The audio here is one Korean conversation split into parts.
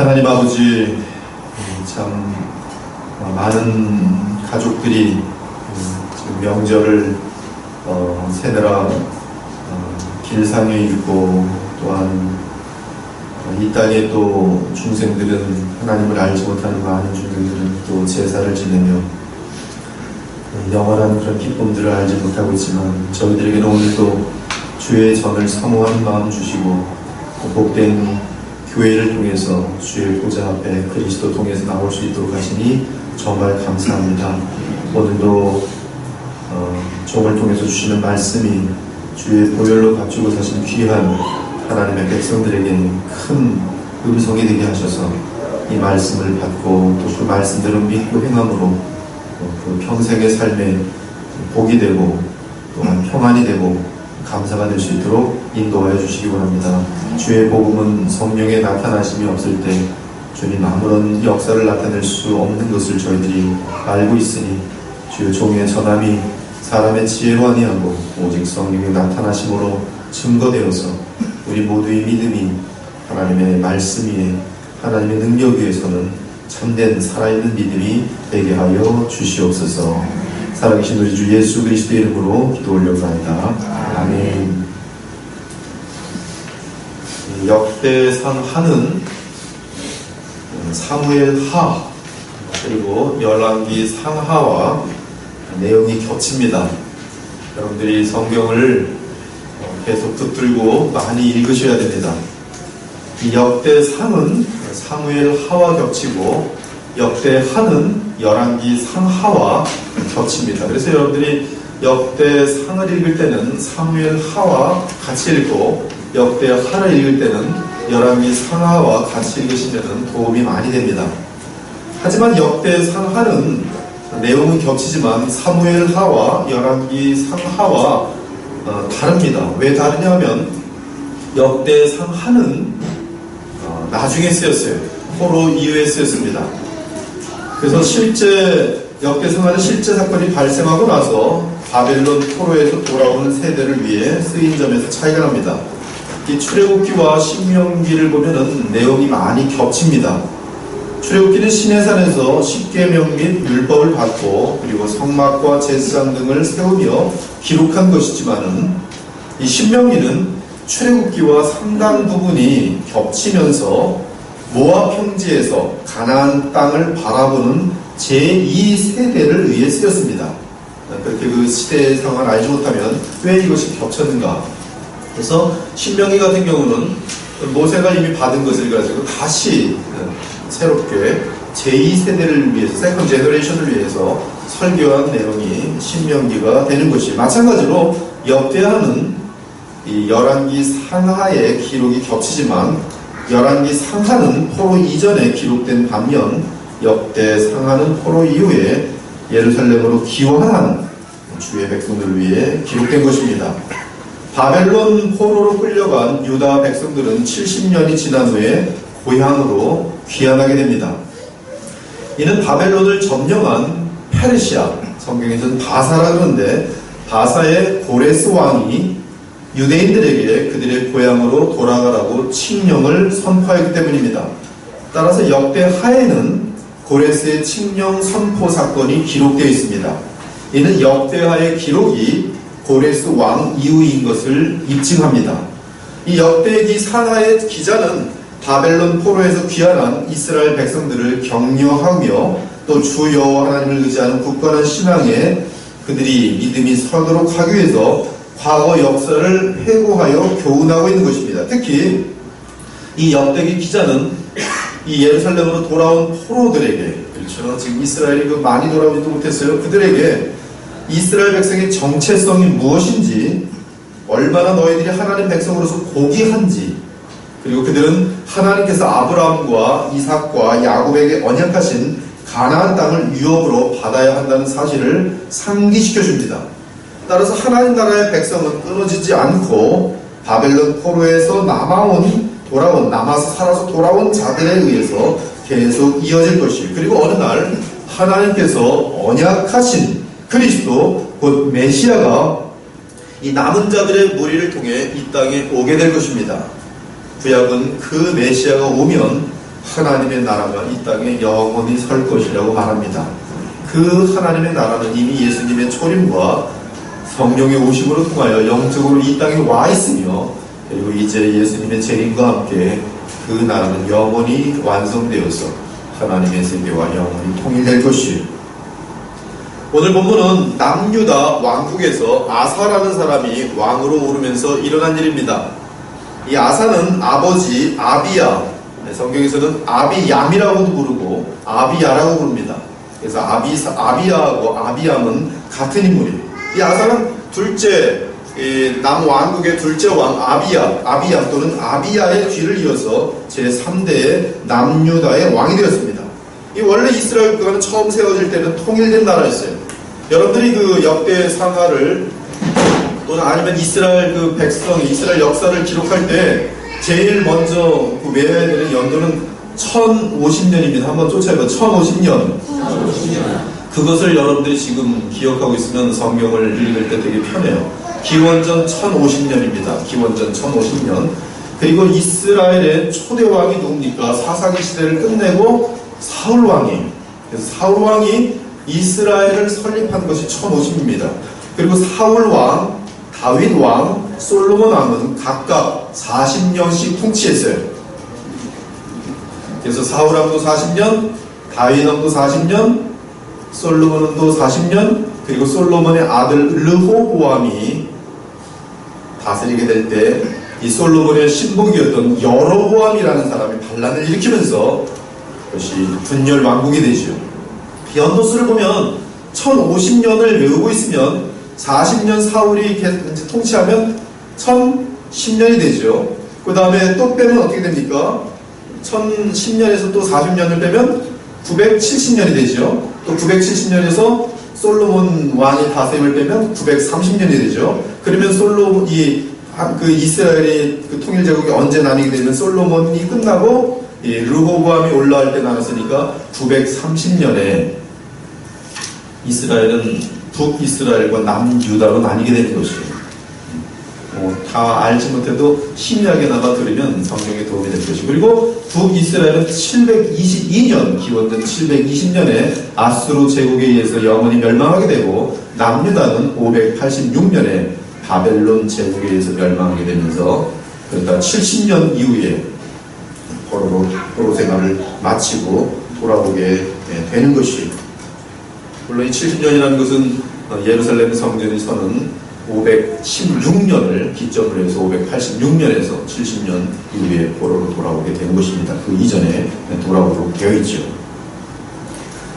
하나님 아버지, 참 많은 가족들이 지금 명절을 세느라 길상에 있고, 또한 이 땅에 또 중생들은, 하나님을 알지 못하는 많은 중생들은 또 제사를 지내며 영원한 그런 기쁨들을 알지 못하고 있지만, 저희들에게는 오늘도 주의 전을 사모하는 마음 주시고, 복된 교회를 통해서 주의 보좌 앞에 그리스도 통해서 나올 수 있도록 하시니 정말 감사합니다. 오늘도 종을 통해서 주시는 말씀이 주의 보혈로 갖추고 사신 귀한 하나님의 백성들에게 큰 음성이 되게 하셔서 이 말씀을 받고 또 그 말씀대로 믿고 행함으로 그 평생의 삶에 복이 되고 또한 평안이 되고 감사가 될 수 있도록 인도하여 주시기 원합니다. 주의 복음은 성령의 나타나심이 없을 때 주님 아무런 역사를 나타낼 수 없는 것을 저희들이 알고 있으니, 주의 종의 전함이 사람의 지혜로 아니하고 오직 성령의 나타나심으로 증거되어서 우리 모두의 믿음이 하나님의 말씀 위에, 하나님의 능력 위에서는 참된 살아있는 믿음이 되게 하여 주시옵소서. 살아계신 우리 주 예수 그리스도의 이름으로 기도 올려옵나이다. 아멘. 역대상 하는 사무엘 하 그리고 열왕기 상하와 내용이 겹칩니다. 여러분들이 성경을 계속 붙들고 많이 읽으셔야 됩니다. 이 역대상은 사무엘 하와 겹치고 역대하는 열왕기 상하와 겹칩니다. 그래서 여러분들이 역대상을 읽을 때는 사무엘 하와 같이 읽고 역대하를 읽을 때는 열왕기 상하와 같이 읽으시면 도움이 많이 됩니다. 하지만 역대상하는 내용은 겹치지만 사무엘 하와 열왕기 상하와 다릅니다. 왜 다르냐 하면 역대상하는 나중에 쓰였어요. 포로 이후에 쓰였습니다. 그래서 실제 역대상하는 실제 사건이 발생하고 나서 바벨론 포로에서 돌아오는 세대를 위해 쓰인 점에서 차이가 납니다. 이 출애굽기와 신명기를 보면은 내용이 많이 겹칩니다. 출애굽기는 시내산에서 십계명 및 율법을 받고 그리고 성막과 제사장 등을 세우며 기록한 것이지만은 이 신명기는 출애굽기와 상당 부분이 겹치면서 모압 평지에서 가나안 땅을 바라보는 제2세대를 위해 쓰였습니다. 그렇게 그 시대의 상황을 알지 못하면 왜 이것이 겹쳤는가? 그래서 신명기 같은 경우는 모세가 이미 받은 것을 가지고 다시 새롭게 제2세대를 위해서, 세컨 제너레이션을 위해서 설교한 내용이 신명기가 되는 것이, 마찬가지로 역대하는 이 열왕기 상하의 기록이 겹치지만 열왕기 상하는 포로 이전에 기록된 반면 역대상하는 포로 이후에 예루살렘으로 귀환한 주의 백성들을 위해 기록된 것입니다. 바벨론 포로로 끌려간 유다 백성들은 70년이 지난 후에 고향으로 귀환하게 됩니다. 이는 바벨론을 점령한 페르시아, 성경에서는 바사라 그러는데 바사의 고레스 왕이 유대인들에게 그들의 고향으로 돌아가라고 칙령을 선포했기 때문입니다. 따라서 역대하에는 고레스의 칙령 선포 사건이 기록되어 있습니다. 이는 역대하의 기록이 고레스 왕 이후인 것을 입증합니다. 이 역대기 상하의 기자는 바벨론 포로에서 귀환한 이스라엘 백성들을 격려하며 또 주 여호와 하나님을 의지하는 굳건한 신앙에 그들이 믿음이 서도록 하기 위해서 과거 역사를 회고하여 교훈하고 있는 것입니다. 특히 이 역대기 기자는 이 예루살렘으로 돌아온 포로들에게, 그렇죠, 지금 이스라엘이 많이 돌아오지도 못했어요. 그들에게 이스라엘 백성의 정체성이 무엇인지, 얼마나 너희들이 하나님 백성으로서 고귀한지, 그리고 그들은 하나님께서 아브라함과 이삭과 야곱에게 언약하신 가나안 땅을 유업으로 받아야 한다는 사실을 상기시켜 줍니다. 따라서 하나님 나라의 백성은 끊어지지 않고 바벨론 포로에서 남아서 살아서 돌아온 자들에 의해서 계속 이어질 것이에요. 그리고 어느 날 하나님께서 언약하신 그리스도 곧 메시아가 이 남은 자들의 무리를 통해 이 땅에 오게 될 것입니다. 구약은 그 메시아가 오면 하나님의 나라가 이 땅에 영원히 설 것이라고 말합니다. 그 하나님의 나라는 이미 예수님의 초림과 성령의 오심으로 통하여 영적으로 이 땅에 와 있으며, 그리고 이제 예수님의 재림과 함께 그 나라는 영원히 완성되어서 하나님의 세계와 영원히 통일될 것이에요. 오늘 본문은 남유다 왕국에서 아사라는 사람이 왕으로 오르면서 일어난 일입니다. 이 아사는 아버지 아비야, 성경에서는 아비얌이라고도 부르고 아비야라고 부릅니다. 그래서 아비야하고 아비얌은 같은 인물이에요. 이 아사는 둘째, 남왕국의 둘째 왕 아비얌 또는 아비야의 뒤를 이어서 제3대의 남유다의 왕이 되었습니다. 이 원래 이스라엘 국가는 처음 세워질 때는 통일된 나라였어요. 여러분들이 그 역대 상하를 또는 아니면 이스라엘 그 백성의 이스라엘 역사를 기록할 때 제일 먼저 그 외워야 되는 연도는 1050년입니다. 한번 쫓아해봐. 1050년. 그것을 여러분들이 지금 기억하고 있으면 성경을 읽을 때 되게 편해요. 기원전 1050년입니다. 기원전 1050년. 그리고 이스라엘의 초대왕이 누굽니까? 사사기 시대를 끝내고 사울왕이에요. 그래서 사울왕이 이스라엘을 설립한 것이 1050입니다. 그리고 사울왕, 다윗왕, 솔로몬왕은 각각 40년씩 통치했어요. 그래서 사울왕도 40년, 다윗왕도 40년, 솔로몬도 40년, 그리고 솔로몬의 아들 르호보암이 다스리게 될 때 이 솔로몬의 신복이었던 여로보암이라는 사람이 반란을 일으키면서 그것이 분열 왕국이 되죠. 연도수를 보면 1050년을 외우고 있으면 40년 사울이 통치하면 1010년이 되죠. 그 다음에 또 빼면 어떻게 됩니까? 1010년에서 또 40년을 빼면 970년이 되죠. 또 970년에서 솔로몬 왕이 다스림을 빼면 930년이 되죠. 그러면 그 이스라엘의 그 통일 제국이 언제 나뉘게 되면 솔로몬이 끝나고 르호보암이 올라갈 때 나눴으니까 930년에 이스라엘은 북이스라엘과 남유다로 나뉘게 되는 것이에요. 다 알지 못해도 심리학에나마 들으면 성경에 도움이 될 것이고, 그리고 북이스라엘은 722년, 기원전 720년에 아수르 제국에 의해서 영원히 멸망하게 되고, 남유다는 586년에 바벨론 제국에 의해서 멸망하게 되면서, 그러니까 70년 이후에 포로 생활을 마치고 돌아오게 되는 것이에요. 물론 이 70년이라는 것은 예루살렘 성전이 서는 516년을 기점으로 해서 586년에서 70년 이후에 포로로 돌아오게 되는 것입니다. 그 이전에 돌아오도록 되어 있죠.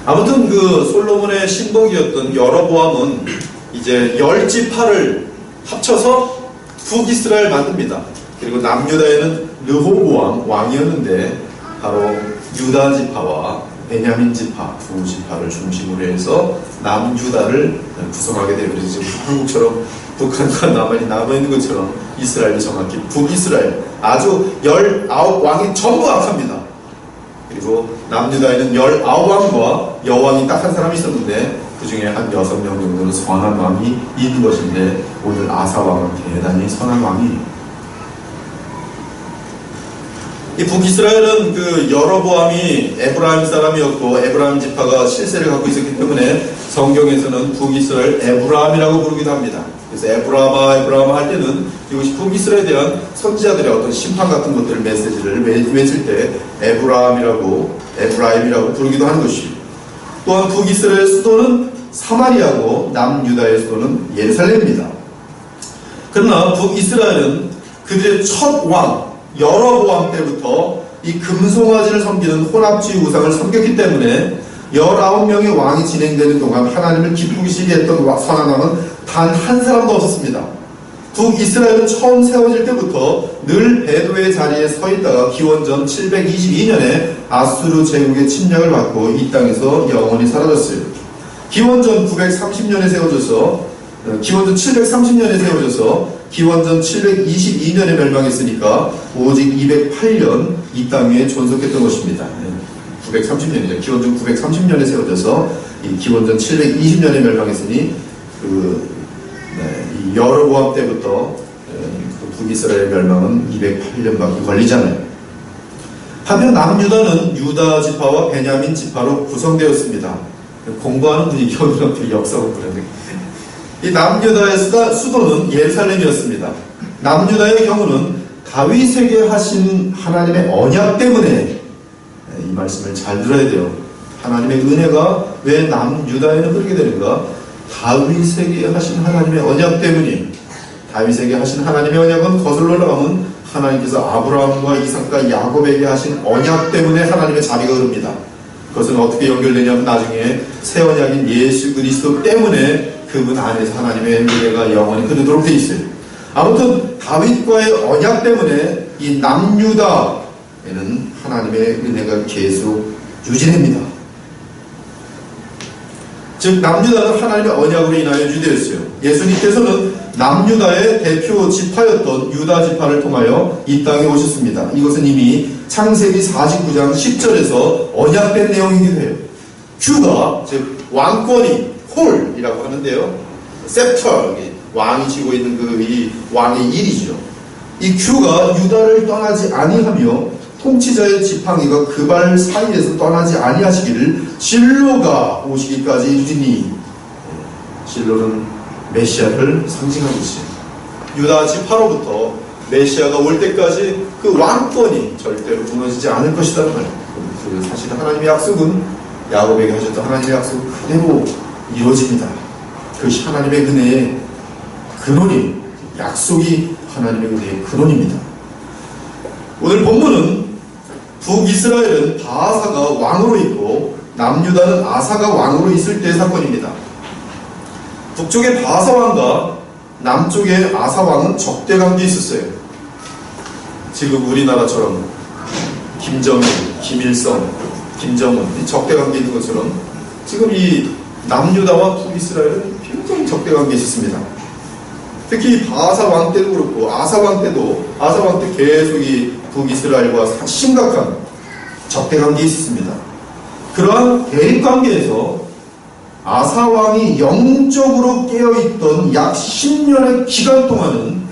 아무튼 그 솔로몬의 신복이었던 여로보암은 이제 10지파를 합쳐서 북이스라엘 만듭니다. 그리고 남유다에는 르호보암 왕이었는데 바로 유다 지파와 베냐민 지파 두 지파를 중심으로 해서 남유다를 구성하게 되고, 그래서 지금 한국처럼 북한과 남아있는 것처럼 이스라엘이 정확히 북이스라엘, 아주 19왕이 전부 악합니다. 그리고 남유다에는 19왕과 여왕이 딱 한 사람이 있었는데 그 중에 한 6명 정도는 선한 왕이 있는 것인데, 오늘 아사왕은 대단히 선한 왕이에요. 이 북이스라엘은 그 여로보암이 에브라임 사람이었고 에브라임 지파가 실세를 갖고 있었기 때문에 성경에서는 북이스라엘 에브라임이라고 부르기도 합니다. 그래서 에브라마 할 때는 이것이 북이스라엘에 대한 선지자들의 어떤 심판 같은 것들 메시지를 외칠 때 에브라임이라고 부르기도 하는 것이고, 또한 북이스라엘 수도는 사마리아고 남유다의 수도는 예루살렘입니다. 그러나 북이스라엘은 그들의 첫 왕 여로보암 때부터 이 금송아지를 섬기는 혼합주의 우상을 섬겼기 때문에 19명의 왕이 진행되는 동안 하나님을 기쁘시게 했던 선한 왕은 단 한 사람도 없었습니다. 북이스라엘은 처음 세워질 때부터 늘 배도의 자리에 서 있다가 기원전 722년에 아수르 제국의 침략을 받고 이 땅에서 영원히 사라졌어요. 기원전 730년에 세워져서 기원전 722년에 멸망했으니까 오직 208년 이 땅 위에 존속했던 것입니다. 930년이죠. 기원전 930년에 세워져서 기원전 720년에 멸망했으니 이 여로보암 때부터 북이스라엘 멸망은 208년밖에 걸리잖아요. 반면 남유다는 유다 지파와 베냐민 지파로 구성되었습니다. 공부하는 분이 겨우는 역사 공부를 이 남유다의 수도는 예루살렘이었습니다. 남유다의 경우는 다윗에게 하신 하나님의 언약 때문에, 이 말씀을 잘 들어야 돼요. 하나님의 은혜가 왜 남유다에는 흐르게 되는가? 다윗에게 하신 하나님의 언약 때문이. 다윗에게 하신 하나님의 언약은 거슬러 올라가면 하나님께서 아브라함과 이삭과 야곱에게 하신 언약 때문에 하나님의 자비가 흐릅니다. 그것은 어떻게 연결되냐면 나중에 새 언약인 예수 그리스도 때문에 그분 안에서 하나님의 은혜가 영원히 흐르도록 되어 있어요. 아무튼 다윗과의 언약 때문에 이 남유다에는 하나님의 은혜가 계속 유지됩니다. 즉 남유다는 하나님의 언약으로 인하여 유지되었어요. 예수님께서는 남유다의 대표 지파였던 유다 지파를 통하여 이 땅에 오셨습니다. 이것은 이미 창세기 49장 10절에서 언약된 내용이기도 해요. 큐가 즉 왕권이 홀이라고 하는데요. 셉터, 왕이 쥐고 있는 이 왕의 일이죠. 이 큐가 유다를 떠나지 아니하며 통치자의 지팡이가 그 발 사이에서 떠나지 아니하시기를 실로가 오시기까지 이르니, 실로는 메시아를 상징하고 있어요. 유다 지파로부터 메시아가 올 때까지 그 왕권이 절대로 무너지지 않을 것이라는 말이에요. 그 사실 하나님의 약속은 야곱에게 하셨던 하나님의 약속 그대로 이루어집니다. 그것이 하나님의 은혜의 근원이, 약속이 하나님의 은혜의 근원입니다. 오늘 본문은 북이스라엘은 바하사가 왕으로 있고 남유다는 아사가 왕으로 있을 때의 사건입니다. 북쪽의 바하사 왕과 남쪽의 아사 왕은 적대관계에 있었어요. 지금 우리나라처럼 김정일, 김일성, 김정은 적대관계에 있는 것처럼 지금 이 남유다와 북이스라엘은 굉장히 적대관계에 있었습니다. 특히 바하사 왕 때도 그렇고 아사 왕 때 계속 이 북이스라엘과 심각한 적대관계에 있었습니다. 그러한 대립관계에서 아사 왕이 영적으로 깨어있던 약 10년의 기간 동안은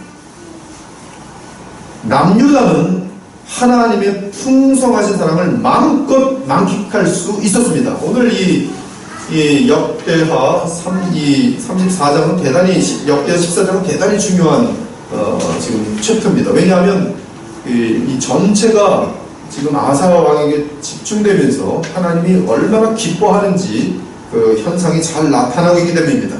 남유다는 하나님의 풍성하신 사랑을 마음껏 만끽할 수 있었습니다. 오늘 이 역대하 34장은 대단히, 역대하 14장은 대단히 중요한 지금 챕터입니다. 왜냐하면 이 전체가 지금 아사 왕에게 집중되면서 하나님이 얼마나 기뻐하는지 그 현상이 잘 나타나고 있기 때문입니다.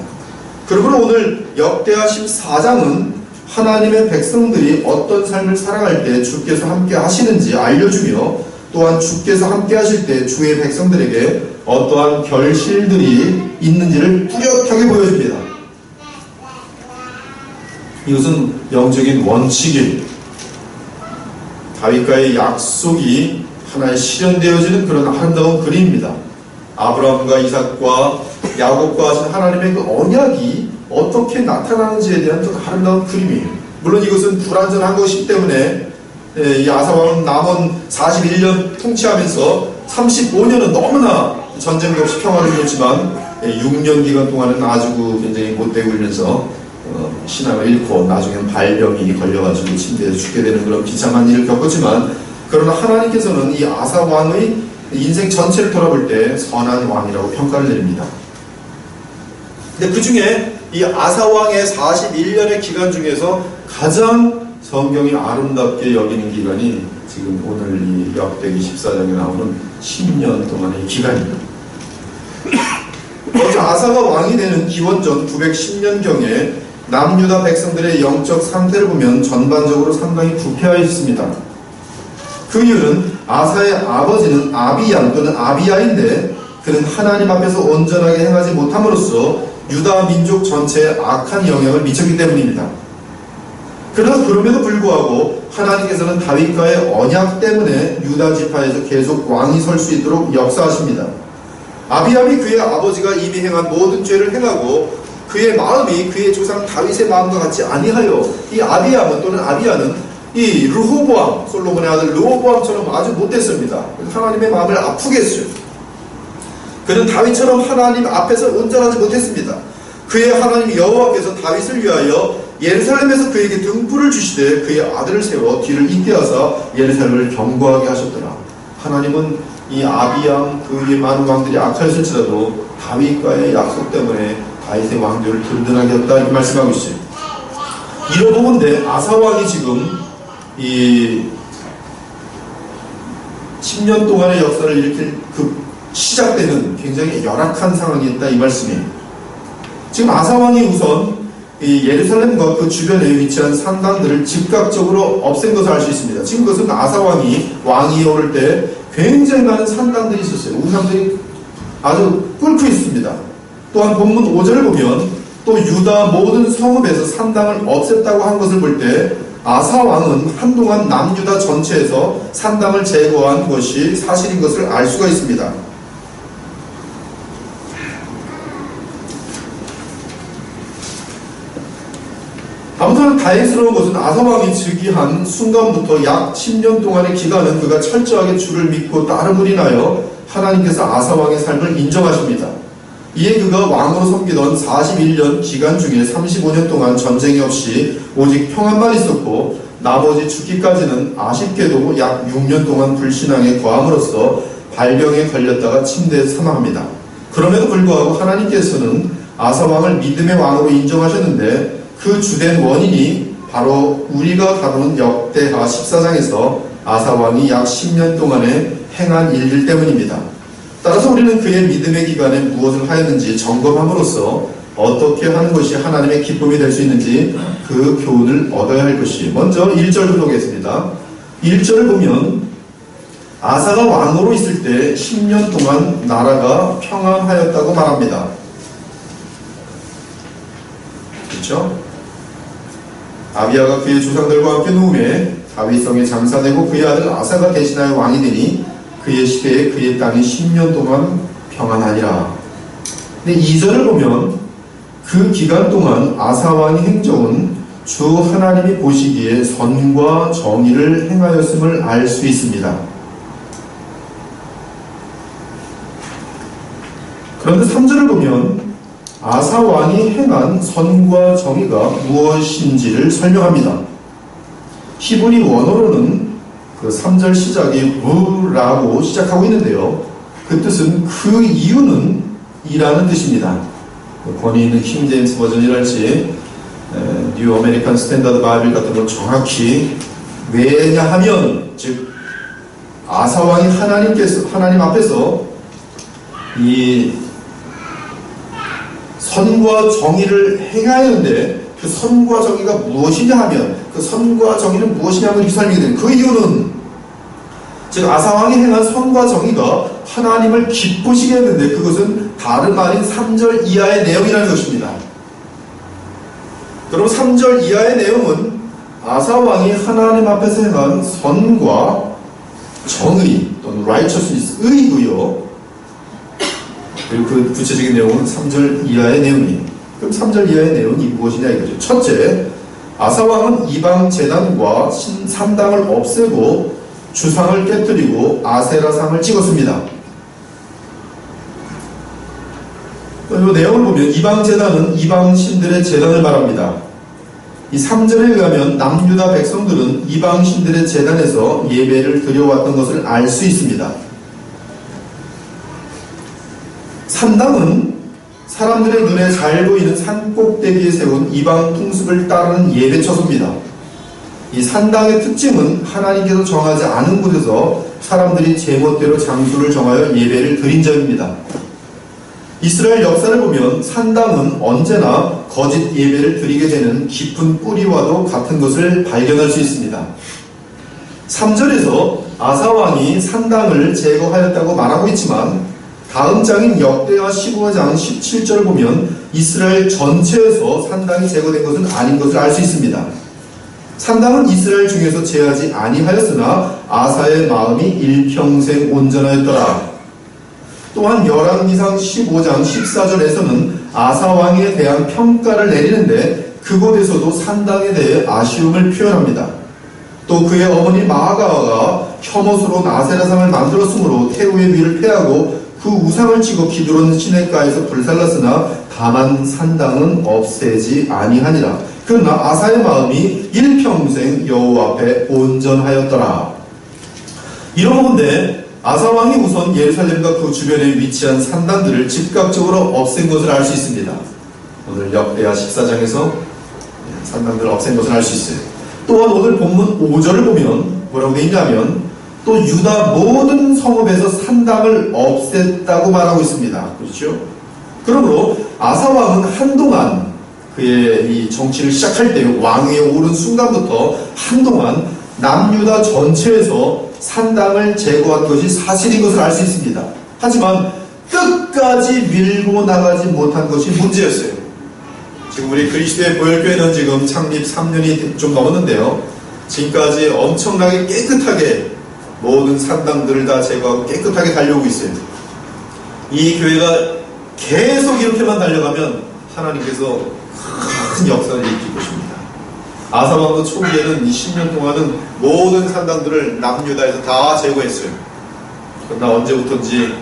그러므로 오늘 역대하 14장은 하나님의 백성들이 어떤 삶을 살아갈 때 주께서 함께 하시는지 알려주며, 또한 주께서 함께 하실 때 주의 백성들에게 어떠한 결실들이 있는지를 뚜렷하게 보여줍니다. 이것은 영적인 원칙이에요. 다윗과의 약속이 하나의 실현되어지는 그런 아름다운 그림입니다. 아브라함과 이삭과 야곱과 하신 하나님의 그 언약이 어떻게 나타나는지에 대한 또 아름다운 그림이에요. 물론 이것은 불완전한 것이기 때문에 이 아사왕은 남은 41년 통치하면서 35년은 너무나 전쟁도 없이 평화를 이뤘지만 6년 기간 동안은 아주 굉장히 못되고 이러면서 신앙을 잃고 나중에는 발병이 걸려가지고 침대에서 죽게 되는 그런 비참한 일을 겪었지만, 그러나 하나님께서는 이 아사 왕의 인생 전체를 돌아볼 때 선한 왕이라고 평가를 내립니다. 근데 그 중에 이 아사 왕의 41년의 기간 중에서 가장 성경이 아름답게 여기는 기간이 지금 오늘 이 역대기 14장에 나오는 10년 동안의 기간입니다. 먼저 아사가 왕이 되는 기원전 910년경에 남유다 백성들의 영적 상태를 보면 전반적으로 상당히 부패하여 있습니다. 그 이유는 아사의 아버지는 아비양 또는 아비야인데 그는 하나님 앞에서 온전하게 행하지 못함으로써 유다 민족 전체에 악한 영향을 미쳤기 때문입니다. 그러나 그럼에도 불구하고 하나님께서는 다윗과의 언약 때문에 유다 지파에서 계속 왕이 설 수 있도록 역사하십니다. 아비암이 그의 아버지가 이미 행한 모든 죄를 행하고 그의 마음이 그의 조상 다윗의 마음과 같지 아니하여 이 아비암은 또는 아비야는 이 르호보암, 솔로몬의 아들 르호보암처럼 아주 못됐습니다. 하나님의 마음을 아프게 했어요. 그는 다윗처럼 하나님 앞에서 온전하지 못했습니다. 그의 하나님 여호와께서 다윗을 위하여 예루살렘에서 그에게 등불을 주시되 그의 아들을 세워 뒤를 잇게 하사 예루살렘을 견고하게 하셨더라. 하나님은 이 아비암 그 위에 많은 왕들이 악하였을지라도 다윗과의 약속 때문에 다윗의 왕조를 든든하게 했다 이렇게 말씀하고 있어요. 이러고 본데 아사 왕이 지금 이 10년 동안의 역사를 일으킬 그 시작되는 굉장히 열악한 상황이 있다 이 말씀이에요. 지금 아사 왕이 우선 이 예루살렘과 그 주변에 위치한 산당들을 즉각적으로 없앤 것을 알 수 있습니다. 지금 그것은 아사 왕이 왕위에 오를 때 굉장히 많은 산당들이 있었어요. 우상들이 아주 끓고 있습니다. 또한 본문 5절을 보면 또 유다 모든 성읍에서 산당을 없앴다고 한 것을 볼 때 아사 왕은 한동안 남유다 전체에서 산당을 제거한 것이 사실인 것을 알 수가 있습니다. 아무튼 다행스러운 것은 아사 왕이 즉위한 순간부터 약 10년 동안의 기간은 그가 철저하게 주를 믿고 따름을 인하여 하나님께서 아사 왕의 삶을 인정하십니다. 이에 그가 왕으로 섬기던 41년 기간 중에 35년 동안 전쟁이 없이 오직 평안만 있었고 나머지 죽기까지는 아쉽게도 약 6년 동안 불신앙에 거함으로써 발병에 걸렸다가 침대에서 사망합니다. 그럼에도 불구하고 하나님께서는 아사 왕을 믿음의 왕으로 인정하셨는데 그 주된 원인이 바로 우리가 다루는 역대하 14장에서 아사 왕이 약 10년 동안에 행한 일들 때문입니다. 따라서 우리는 그의 믿음의 기간에 무엇을 하였는지 점검함으로써 어떻게 하는 것이 하나님의 기쁨이 될 수 있는지 그 교훈을 얻어야 할 것이 먼저 1절부터 보겠습니다. 1절을 보면 아사가 왕으로 있을 때 10년 동안 나라가 평안하였다고 말합니다. 그렇죠? 아비야가 그의 조상들과 함께 누움에 다윗성에 장사되고 그의 아들 아사가 대신하여 왕이 되니 그의 시대에 그의 땅이 10년 동안 평안하니라. 근데 2절을 보면 그 기간 동안 아사 왕이 행적은 주 하나님이 보시기에 선과 정의를 행하였음을 알 수 있습니다. 그런데 3절을 보면 아사 왕이 행한 선과 정의가 무엇인지를 설명합니다. 히브리 원어로는 그 3절 시작이 무라고 시작하고 있는데요. 그 뜻은 그 이유는 이라는 뜻입니다. 권위 있는 킹 제임스 버전이랄지 뉴 아메리칸 스탠다드 바이블 같은 건 정확히 왜냐하면 즉 아사 왕이 하나님 앞에서 이 선과 정의를 행하였는데 그 선과 정의가 무엇이냐 하면 그 선과 정의는 무엇이냐 하면 이렇게 설명이 되는 그 이유는 즉 아사 왕이 행한 선과 정의가 하나님을 기쁘시게 했는데 그것은 다름 아닌 3절 이하의 내용이라는 것입니다. 그럼 3절 이하의 내용은 아사 왕이 하나님 앞에서 행한 선과 정의 또는 righteousness, 의고요. 그리고 그 구체적인 내용은 3절 이하의 내용이에요. 그럼 3절 이하의 내용이 무엇이냐 이거죠. 첫째, 아사 왕은 이방 제단과 산당을 없애고 주상을 깨뜨리고 아세라상을 찍었습니다. 이 내용을 보면 이방 제단은 이방 신들의 제단을 말합니다. 이 3절에 의하면 남유다 백성들은 이방 신들의 제단에서 예배를 드려왔던 것을 알 수 있습니다. 산당은 사람들의 눈에 잘 보이는 산 꼭대기에 세운 이방 풍습을 따르는 예배 처소입니다. 이 산당의 특징은 하나님께서 정하지 않은 곳에서 사람들이 제멋대로 장소를 정하여 예배를 드린 점입니다. 이스라엘 역사를 보면 산당은 언제나 거짓 예배를 드리게 되는 깊은 뿌리와도 같은 것을 발견할 수 있습니다. 3절에서 아사 왕이 산당을 제거하였다고 말하고 있지만 다음 장인 역대하 15장 17절을 보면 이스라엘 전체에서 산당이 제거된 것은 아닌 것을 알 수 있습니다. 산당은 이스라엘 중에서 제하지 아니하였으나 아사의 마음이 일평생 온전하였더라. 또한 열왕기상 15장 14절에서는 아사 왕에 대한 평가를 내리는데 그곳에서도 산당에 대해 아쉬움을 표현합니다. 또 그의 어머니 마아가가 혐오스러운 아세라상을 만들었으므로 태우의 위를 패하고 그 우상을 치고 기드론 시냇가에서 불살랐으나 다만 산당은 없애지 아니하니라. 그러나 아사의 마음이 일평생 여호와 앞에 온전하였더라. 이런 건데 아사 왕이 우선 예루살렘과 그 주변에 위치한 산당들을 즉각적으로 없앤 것을 알 수 있습니다. 오늘 역대하 14장에서 산당들을 없앤 것을 알 수 있어요. 또한 오늘 본문 5절을 보면 뭐라고 되어 있냐면 또 유다 모든 성읍에서 산당을 없앴다고 말하고 있습니다. 그렇죠? 그러므로 아사 왕은 한동안 그의 이 정치를 시작할 때 왕위에 오른 순간부터 한동안 남유다 전체에서 산당을 제거한 것이 사실인 것을 알 수 있습니다. 하지만 끝까지 밀고 나가지 못한 것이 문제였어요. 지금 우리 그리스도의 보혈교회는 지금 창립 3년이 좀 넘었는데요. 지금까지 엄청나게 깨끗하게 모든 산당들을 다 제거하고 깨끗하게 달려오고 있어요. 이 교회가 계속 이렇게만 달려가면 하나님께서 큰 역사를 일으킬 것입니다. 아사 왕도 초기에는 이 10년 동안은 모든 산당들을 남유다에서 다 제거했어요. 그러나 언제부터인지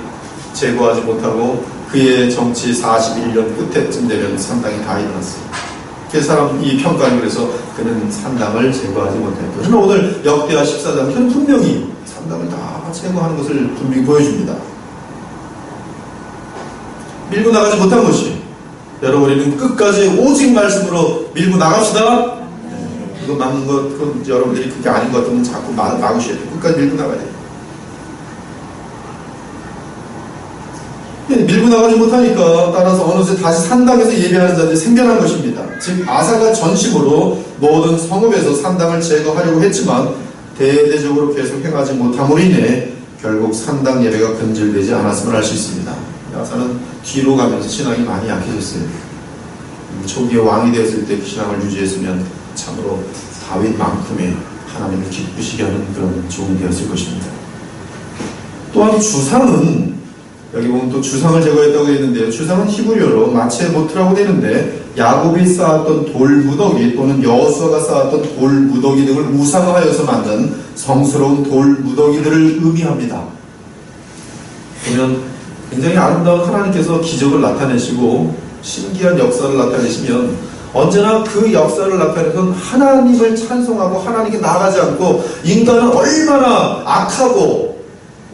제거하지 못하고 그의 정치 41년 끝에쯤 되면 산당이 다 일어났어요. 그 사람이 평가하는 그래서 그는 산당을 제거하지 못했다. 그러나 오늘 역대하 14장은 분명히 산당을 다 제거하는 것을 분명히 보여줍니다. 밀고 나가지 못한 것이 여러분 우리는 끝까지 오직 말씀으로 밀고 나갑시다. 그거 막는 것, 그건 여러분들이 그게 아닌 것 같으면 자꾸 막으셔야 돼요. 끝까지 밀고 나가야 돼요. 밀고 나가지 못하니까 따라서 어느새 다시 산당에서 예배하는 자들이 생겨난 것입니다. 즉 아사가 전심으로 모든 성읍에서 산당을 제거하려고 했지만 대대적으로 계속 행하지 못함으로 인해 결국 산당 예배가 근절되지 않았음을 알 수 있습니다. 아사는 뒤로 가면서 신앙이 많이 약해졌어요. 초기에 왕이 되었을 때 그 신앙을 유지했으면 참으로 다윗만큼의 하나님을 기쁘시게 하는 그런 종이 되었을 것입니다. 또한 주상은 여기 보면 또 주상을 제거했다고 되어 있는데요. 주상은 히브리어로 마체모트라고 되는데 야곱이 쌓았던 돌무더기 또는 여호수아가 쌓았던 돌무더기 등을 우상화하여서 만든 성스러운 돌무더기들을 의미합니다. 보면 굉장히 아름다운 하나님께서 기적을 나타내시고 신기한 역사를 나타내시면 언제나 그 역사를 나타내선 하나님을 찬송하고 하나님께 나아가지 않고 인간은 얼마나 악하고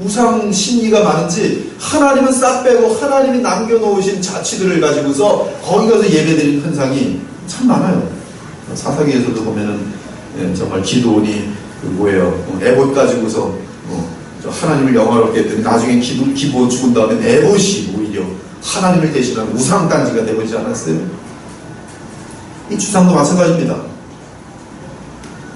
우상 신의가 많은지 하나님은 싹 빼고 하나님이 남겨놓으신 자취들을 가지고서 거기 가서 예배드리는 현상이 참 많아요. 사사기에서도 보면은 정말 기도원이 에봇 가지고서 하나님을 영화롭게 했더니 나중에 기도원 죽은 다음에 에봇이 오히려 하나님을 대신하는 우상단지가 되버리지 않았어요? 이 주상도 마찬가지입니다.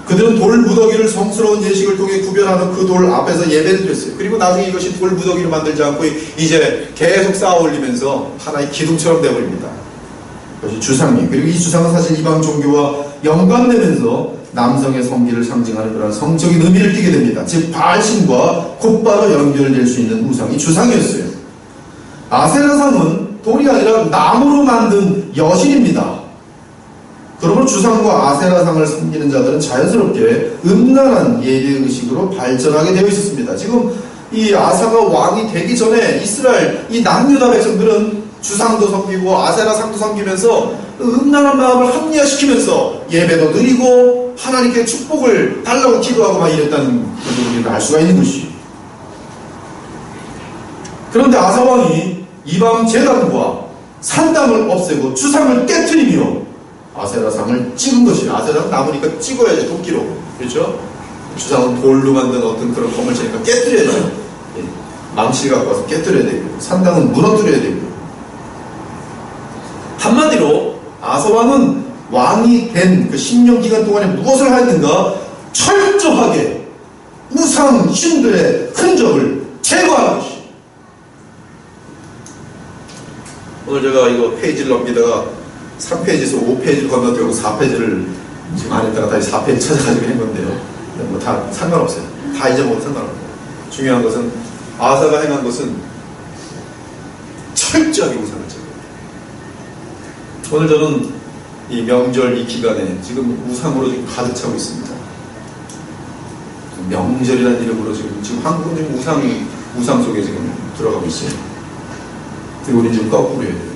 그들은 돌무더기를 성스러운 예식을 통해 구별하는 그 돌 앞에서 예배를 드렸어요. 그리고 나중에 이것이 돌무더기로 만들지 않고 이제 계속 쌓아 올리면서 하나의 기둥처럼 되어버립니다. 그것이 주상이에요. 그리고 이 주상은 사실 이방 종교와 연관되면서 남성의 성기를 상징하는 그런 성적인 의미를 띠게 됩니다. 즉 바알신과 곧바로 연결될 수 있는 우상이 주상이었어요. 아세라상은 돌이 아니라 나무로 만든 여신입니다. 그러므로 주상과 아세라상을 섬기는 자들은 자연스럽게 음란한 예배의식으로 발전하게 되어 있었습니다. 지금 이 아사가 왕이 되기 전에 이스라엘 이 남유다 백성들은 주상도 섬기고 아세라상도 섬기면서 음란한 마음을 합리화시키면서 예배도 드리고 하나님께 축복을 달라고 기도하고 막 이랬다는 것을 우리가 알 수가 있는 것이죠. 그런데 아사왕이 이방 제단과 산당을 없애고 주상을 깨트리며 아세라상을 찍은 것이에요. 아세라상 나무니까 찍어야죠. 도끼로. 그렇죠? 주상은 돌로 만든 어떤 그런 건물체니까 깨뜨려야죠. 망치 갖고 와서 깨뜨려야 되고 산당은 무너뜨려야 되고. 한마디로 아사왕은 왕이 된 그 10년 기간 동안에 무엇을 하였는가? 철저하게 우상 신들의 흔적을 제거하는 것이. 오늘 제가 이거 페이지를 넘기다가 3페이지에서 5페이지를 건너뛰고 4페이지를 지금 안 했다가 다시 4페이지 찾아가지고 한 건데요. 뭐 다 상관없어요. 다 잊어먹어도 상관없어요. 중요한 것은 아사가 행한 것은 철저하게 우상을 제거해요. 오늘 저는 이 명절 이 기간에 지금 우상으로 지금 가득 차고 있습니다. 명절이라는 이름으로 지금 한국은 지금 우상 속에 지금 들어가고 있어요. 그리고 우리는 지금 거꾸로 해야 돼요.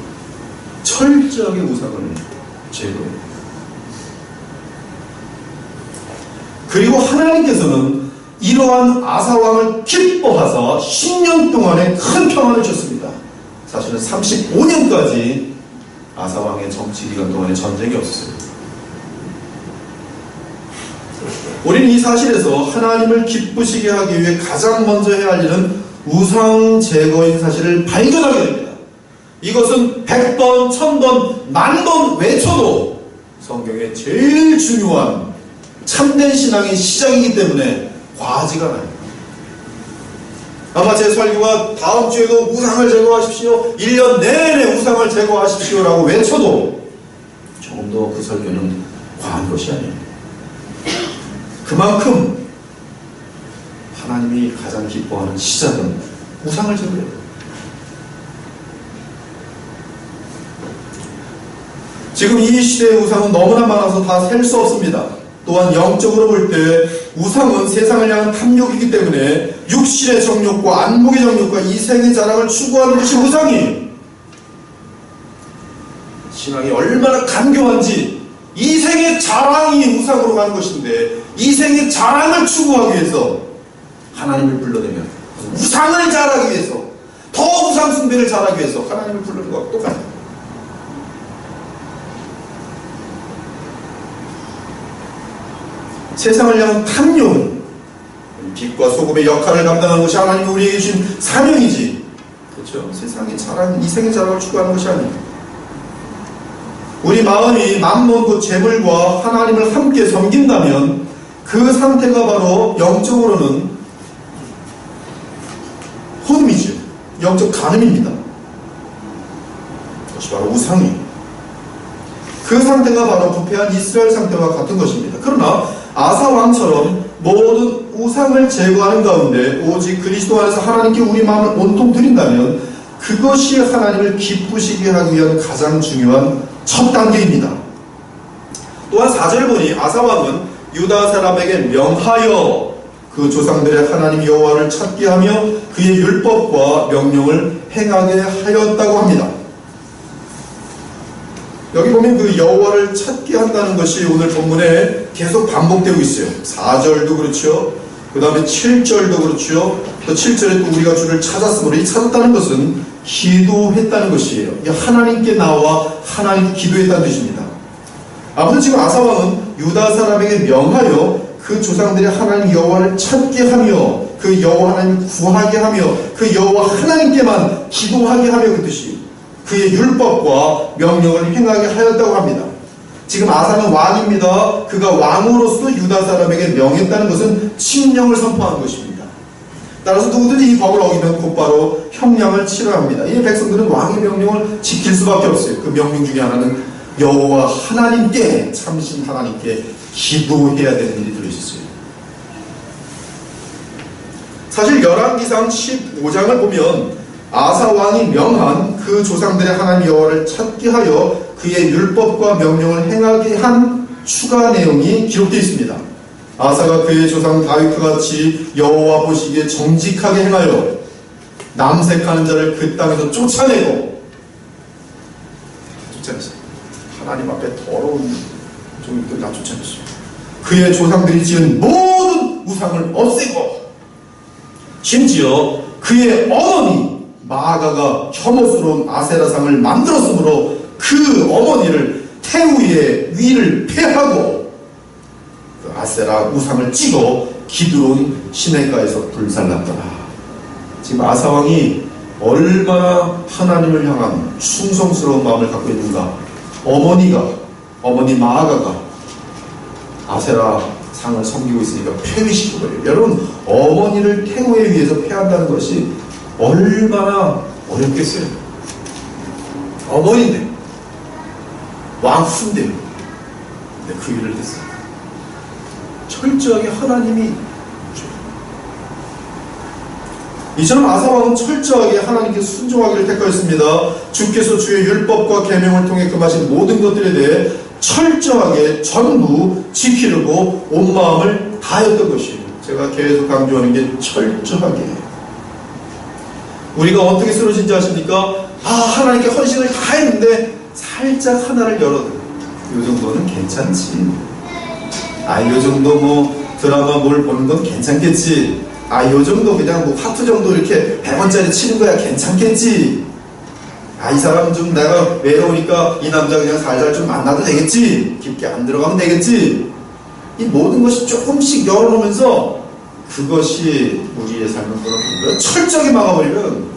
철저하게 우상을 제거해요. 그리고 하나님께서는 이런 이러한 아사왕을 기뻐하사 10년 동안의 큰 평안을 줬습니다. 사실은 35년까지 아사왕의 정치 기간 동안에 전쟁이 없었어요. 우리는 이 사실에서 하나님을 기쁘시게 하기 위해 가장 먼저 해야 할 일은 우상 제거인 사실을 발견하게 됩니다. 이것은 100번, 1000번, 10,000번 외쳐도 성경의 제일 중요한 참된 신앙의 시작이기 때문에 과하지가 않아요. 아마 제 설교가 다음 주에도 우상을 제거하십시오, 1년 내내 우상을 제거하십시오라고 외쳐도 조금도 그 설교는 과한 것이 아니에요. 그만큼 하나님이 가장 기뻐하는 시작은 우상을 제거해요. 지금 이 시대의 우상은 너무나 많아서 다 셀 수 없습니다. 또한 영적으로 볼 때 우상은 세상을 향한 탐욕이기 때문에 육신의 정욕과 안목의 정욕과 이생의 자랑을 추구하는 것이 우상이에요. 신앙이 얼마나 간교한지 이생의 자랑이 우상으로 가는 것인데, 이생의 자랑을 추구하기 위해서 하나님을 불러내면 우상을 잘하기 위해서, 더 우상 숭배를 잘하기 위해서 하나님을 부르는 것과 똑같아요. 세상을 향한 탐욕, 빛과 소금의 역할을 감당하는 것이 하나님이 우리에게 주신 사명이지, 그렇죠? 세상의 자랑, 이생의 자랑을 추구하는 것이 아니에요. 우리 마음이 만몬 그 재물과 하나님을 함께 섬긴다면 그 상태가 바로 영적으로는 호흡이죠. 영적 간음입니다. 그것이 바로 우상이에요. 그 상태가 바로 부패한 이스라엘 상태와 같은 것입니다. 그러나 아사왕처럼 모든 우상을 제거하는 가운데 오직 그리스도 안에서 하나님께 우리 마음을 온통 드린다면 그것이 하나님을 기쁘시게 하기 위한 가장 중요한 첫 단계입니다. 또한 4절 보니 아사왕은 유다 사람에게 명하여 그 조상들의 하나님 여호와를 찾게 하며 그의 율법과 명령을 행하게 하였다고 합니다. 여기 보면 그 여호와를 찾게 한다는 것이 오늘 본문에 계속 반복되고 있어요. 4절도 그렇죠. 그 다음에 7절도 그렇죠. 또 7절에 또 우리가 주를 찾았으므로, 이 찾았다는 것은 기도했다는 것이에요. 하나님께 나와 하나님께 기도했다는 뜻입니다. 아무튼 지금 아사왕은 유다 사람에게 명하여 그 조상들의 하나님 여호와를 찾게 하며 그 여호와 하나님을 구하게 하며 그 여호와 하나님께만 기도하게 하며, 그 뜻이 그의 율법과 명령을 행하게 하였다고 합니다. 지금 아사는 왕입니다. 그가 왕으로서 유다 사람에게 명했다는 것은 칙령을 선포하는 것입니다. 따라서 누구든지 이 법을 어기면 곧바로 형량을 치러야 합니다. 이 백성들은 왕의 명령을 지킬 수밖에 없어요. 그 명령 중에 하나는 여호와 하나님께, 참신 하나님께 기도해야 되는 일이 들어있었어요. 사실 열왕기상 15장을 보면 아사 왕이 명한 그 조상들의 하나님 여호와를 찾게 하여 그의 율법과 명령을 행하게 한 추가 내용이 기록되어 있습니다. 아사가 그의 조상 다윗과 같이 여호와 보시기에 정직하게 행하여 남색하는 자를 그 땅에서 쫓아내고, 하나님 앞에 더러운 종들을 다 쫓아냈어요. 그의 조상들이 지은 모든 우상을 없애고, 심지어 그의 어머니 마아가가 혐오스러운 아세라상을 만들었으므로 그 어머니를 태우의 위를 폐하고 그 아세라 우상을 찍어 기드론 시내가에서 불살랐더라. 지금 아사왕이 얼마나 하나님을 향한 충성스러운 마음을 갖고 있는가. 어머니 마아가가 아세라 상을 섬기고 있으니까 폐위시켜버려요. 여러분, 어머니를 태우에 위해서 폐한다는 것이 얼마나 어렵겠어요. 어머니인데, 왕후인데, 근데 그 일을 했어요. 철저하게 하나님이, 이처럼 아사왕은 철저하게 하나님께 순종하기를 택하였습니다. 주께서 주의 율법과 계명을 통해 금하신 모든 것들에 대해 철저하게 전부 지키려고 온 마음을 다하였던 것이에요. 제가 계속 강조하는 게 철저하게. 우리가 어떻게 쓰러진지 아십니까? 하나님께 헌신을 다 했는데 살짝 하나를 열어도 요 정도는 괜찮지. 요 정도 드라마 뭘 보는 건 괜찮겠지. 요 정도 그냥 뭐 하트 정도 이렇게 100원짜리 치는 거야 괜찮겠지. 이 사람 좀 내가 외로우니까 이 남자 그냥 살살 좀 만나도 되겠지. 깊게 안 들어가면 되겠지. 이 모든 것이 조금씩 열어놓으면서 그것이 우리의 삶을 무너뜨리는 거예요. 철저히 막아버리면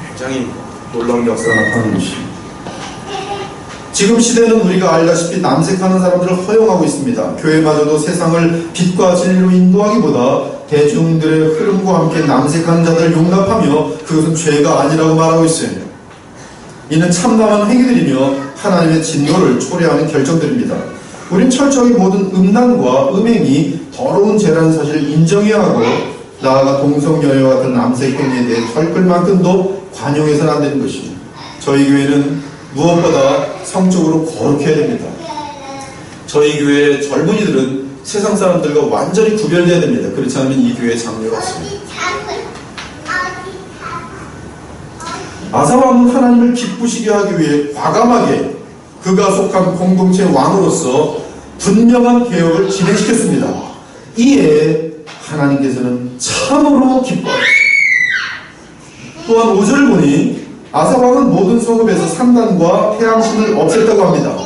굉장히 놀라운 역사가 나타나는 것입니다. 지금 시대는 우리가 알다시피 남색하는 사람들을 허용하고 있습니다. 교회마저도 세상을 빛과 진리로 인도하기보다 대중들의 흐름과 함께 남색하는 자들을 용납하며 그것은 죄가 아니라고 말하고 있어요. 이는 참담한 행위들이며 하나님의 진노를 초래하는 결정들입니다. 우린 철저히 모든 음란과 음행이 더러운 죄라는 사실을 인정해야 하고 나아가 동성연애와 같은 남색 행위에 대해 털끌만큼도 관용해서는 안 되는 것입니다. 저희 교회는 무엇보다 성적으로 거룩해야 됩니다. 저희 교회의 젊은이들은 세상 사람들과 완전히 구별돼야 됩니다. 그렇지 않으면 이 교회에 장래가 없습니다. 아사 왕은 하나님을 기쁘시게 하기 위해 과감하게 그가 속한 공동체 왕으로서 분명한 개혁을 진행시켰습니다. 이에 하나님께서는 참으로 기뻐요. 또한 5절을 보니 아사 왕은 모든 성읍에서 산단과 태양신을 없앴다고 합니다.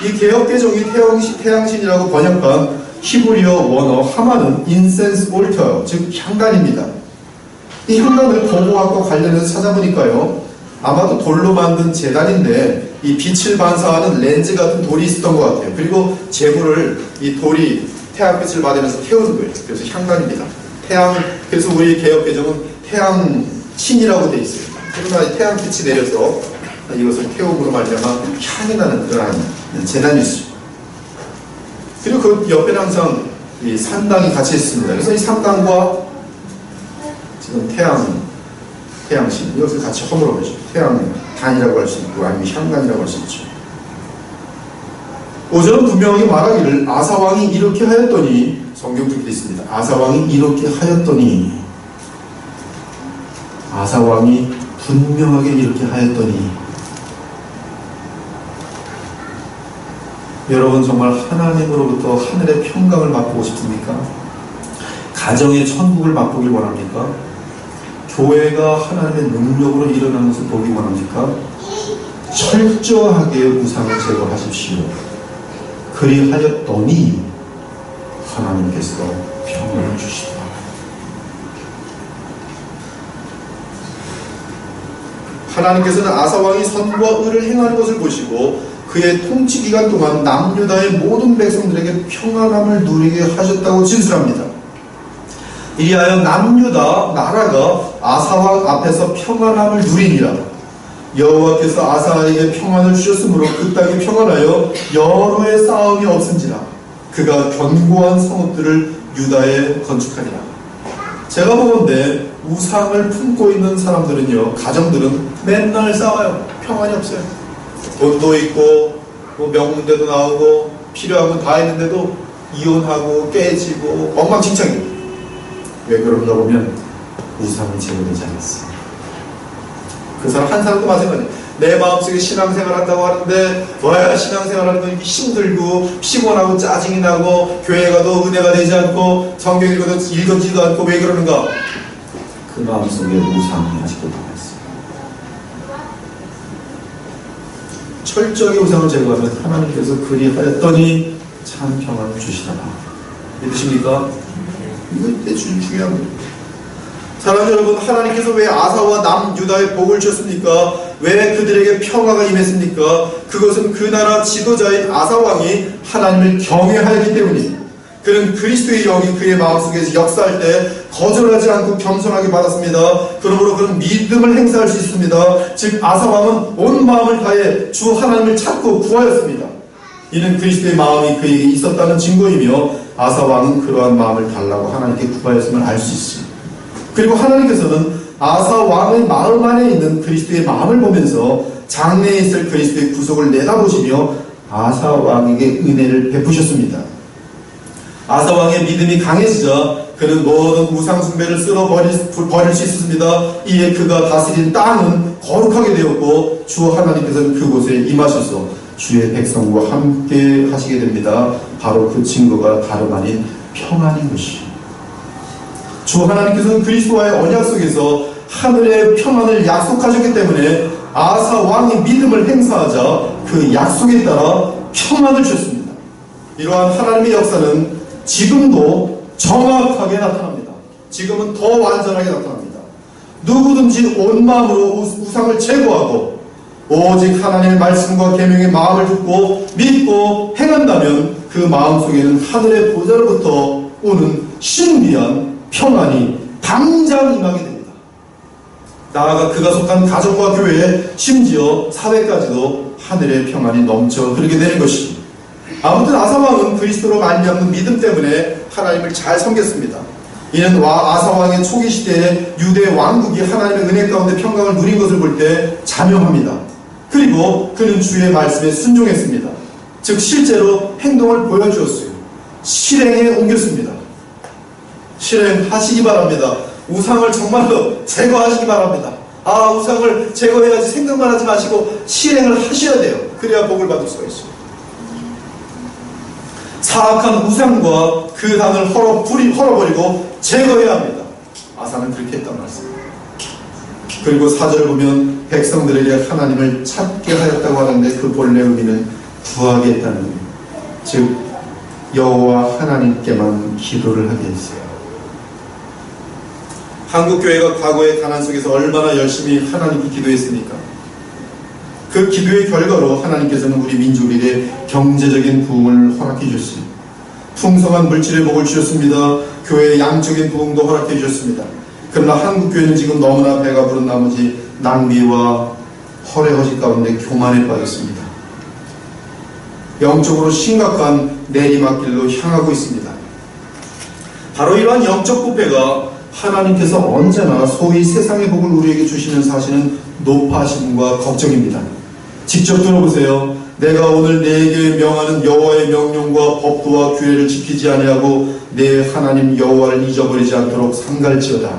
이 개혁 개정이 태양신이라고 번역한 히브리어 원어 하마는 인센스 올터, 즉 향단입니다. 이 향단을 고고학과 관련해서 찾아보니까요, 아마도 돌로 만든 제단인데 이 빛을 반사하는 렌즈 같은 돌이 있었던 것 같아요. 그리고 재물을 이 돌이 태양빛을 받으면서 태우는 거예요. 그래서 향단입니다. 그래서 우리 개혁 개정은 태양신이라고 되어 있어요. 그러나 태양빛이 내려서 이것을 태움으로 말미암아 향이 나는 그러한 재단이 있습니다. 그리고 그 옆에는 항상 이 산당이 같이 있습니다. 그래서 이 산당과 지금 태양신 이것을 같이 허물어 보죠. 태양단이라고 할 수 있고 아니면 향단이라고 할 수 있죠. 5절은 분명하게 말하기를 아사왕이 이렇게 하였더니, 성경 중에 있습니다. 아사왕이 이렇게 하였더니, 아사왕이 분명하게 이렇게 하였더니. 여러분 정말 하나님으로부터 하늘의 평강을 맛보고 싶습니까? 가정의 천국을 맛보길 원합니까? 교회가 하나님의 능력으로 일어나는 것을 보기 원합니까? 철저하게 우상을 제거하십시오. 그리하였더니 하나님께서 평강을 주시더라. 하나님께서는 아사왕이 선과 의를 행하는 것을 보시고 그의 통치기간 동안 남유다의 모든 백성들에게 평안함을 누리게 하셨다고 진술합니다. 이리하여 남유다 나라가 아사왕 앞에서 평안함을 누리니라. 여호와께서 아사에게 평안을 주셨으므로 그 땅이 평안하여 여러 해 싸움이 없은지라. 그가 견고한 성읍들을 유다에 건축하니라. 제가 보건대 우상을 품고 있는 사람들은요, 가정들은 맨날 싸워요. 평안이 없어요. 돈도 있고 뭐 명문대도 나오고 필요한 건 다 있는데도 이혼하고 깨지고 엉망진창이에요. 왜 그런가 보면 우상이 제거되지 않았어요. 그 사람 한 사람도 마찬가지예요. 내 마음속에 신앙생활 한다고 하는데 와 신앙생활 하는 거 이렇게 힘들고 피곤하고 짜증이 나고 교회 가도 은혜가 되지 않고 성경 읽어도 읽어지지도 않고 왜 그러는가? 그 마음속에 우상이 아직도 남아있어요. 철저하게 우상을 제거하면 하나님께서 그리하였더니 참 평안을 주시더라. 믿으십니까? 이거 되게 중요한 거예요. 사랑하는 여러분, 하나님께서 왜 아사와 남유다의 복을 주셨습니까? 왜 그들에게 평화가 임했습니까? 그것은 그 나라 지도자인 아사왕이 하나님을 경외하였기 때문입니다. 그는 그리스도의 영이 그의 마음속에서 역사할 때 거절하지 않고 겸손하게 받았습니다. 그러므로 그는 믿음을 행사할 수 있습니다. 즉 아사왕은 온 마음을 다해 주 하나님을 찾고 구하였습니다. 이는 그리스도의 마음이 그에게 있었다는 증거이며 아사왕은 그러한 마음을 달라고 하나님께 구하였음을 알 수 있습니다. 그리고 하나님께서는 아사왕의 마음 안에 있는 그리스도의 마음을 보면서 장래에 있을 그리스도의 구속을 내다보시며 아사왕에게 은혜를 베푸셨습니다. 아사왕의 믿음이 강해지자 그는 모든 우상숭배를 쓸어버릴 수 있었습니다. 이에 그가 다스린 땅은 거룩하게 되었고 주 하나님께서는 그곳에 임하셔서 주의 백성과 함께 하시게 됩니다. 바로 그 증거가 다름 아닌 평안인 것이. 주 하나님께서는 그리스도와의 언약 속에서 하늘의 평안을 약속하셨기 때문에 아사 왕이 믿음을 행사하자 그 약속에 따라 평안을 주셨습니다. 이러한 하나님의 역사는 지금도 정확하게 나타납니다. 지금은 더 완전하게 나타납니다. 누구든지 온 마음으로 우상을 제거하고 오직 하나님의 말씀과 계명의 마음을 듣고 믿고 행한다면 그 마음속에는 하늘의 보좌로부터 오는 신비한 평안이 당장 임하게 됩니다. 나아가 그가 속한 가정과 교회, 심지어 사회까지도 하늘의 평안이 넘쳐 흐르게 되는 것이. 아무튼 아사왕은 그리스도로 말미암는 믿음 때문에 하나님을 잘 섬겼습니다. 이는 아사왕의 초기 시대에 유대 왕국이 하나님의 은혜 가운데 평강을 누린 것을 볼 때 자명합니다. 그리고 그는 주의 말씀에 순종했습니다. 즉 실제로 행동을 보여주었어요. 실행에 옮겼습니다. 실행하시기 바랍니다. 우상을 정말로 제거하시기 바랍니다. 우상을 제거해야지 생각만 하지 마시고 실행을 하셔야 돼요. 그래야 복을 받을 수가 있어요. 사악한 우상과 그 당을 헐어버리고 제거해야 합니다. 아사는 그렇게 했단 말씀입니다. 그리고 4절을 보면 백성들에게 하나님을 찾게 하였다고 하는데 그 본래 의미는 구하게 했다는 의미. 즉 여호와 하나님께만 기도를 하게 했어요. 한국교회가 과거의 가난 속에서 얼마나 열심히 하나님께 기도했습니까? 그 기도의 결과로 하나님께서는 우리 민족에게 경제적인 부흥을 허락해 주셨습니다. 풍성한 물질의 복을 주셨습니다. 교회의 양적인 부흥도 허락해 주셨습니다. 그러나 한국교회는 지금 너무나 배가 부른 나머지 낭비와 허례허식 가운데 교만에 빠졌습니다. 영적으로 심각한 내리막길로 향하고 있습니다. 바로 이러한 영적 부패가 하나님께서 언제나 소위 세상의 복을 우리에게 주시는 사실은 높아심과 걱정입니다. 직접 들어보세요. 내가 오늘 네게 명하는 여호와의 명령과 법도와 규례를 지키지 아니하고 내 하나님 여호와를 잊어버리지 않도록 삼갈지어다.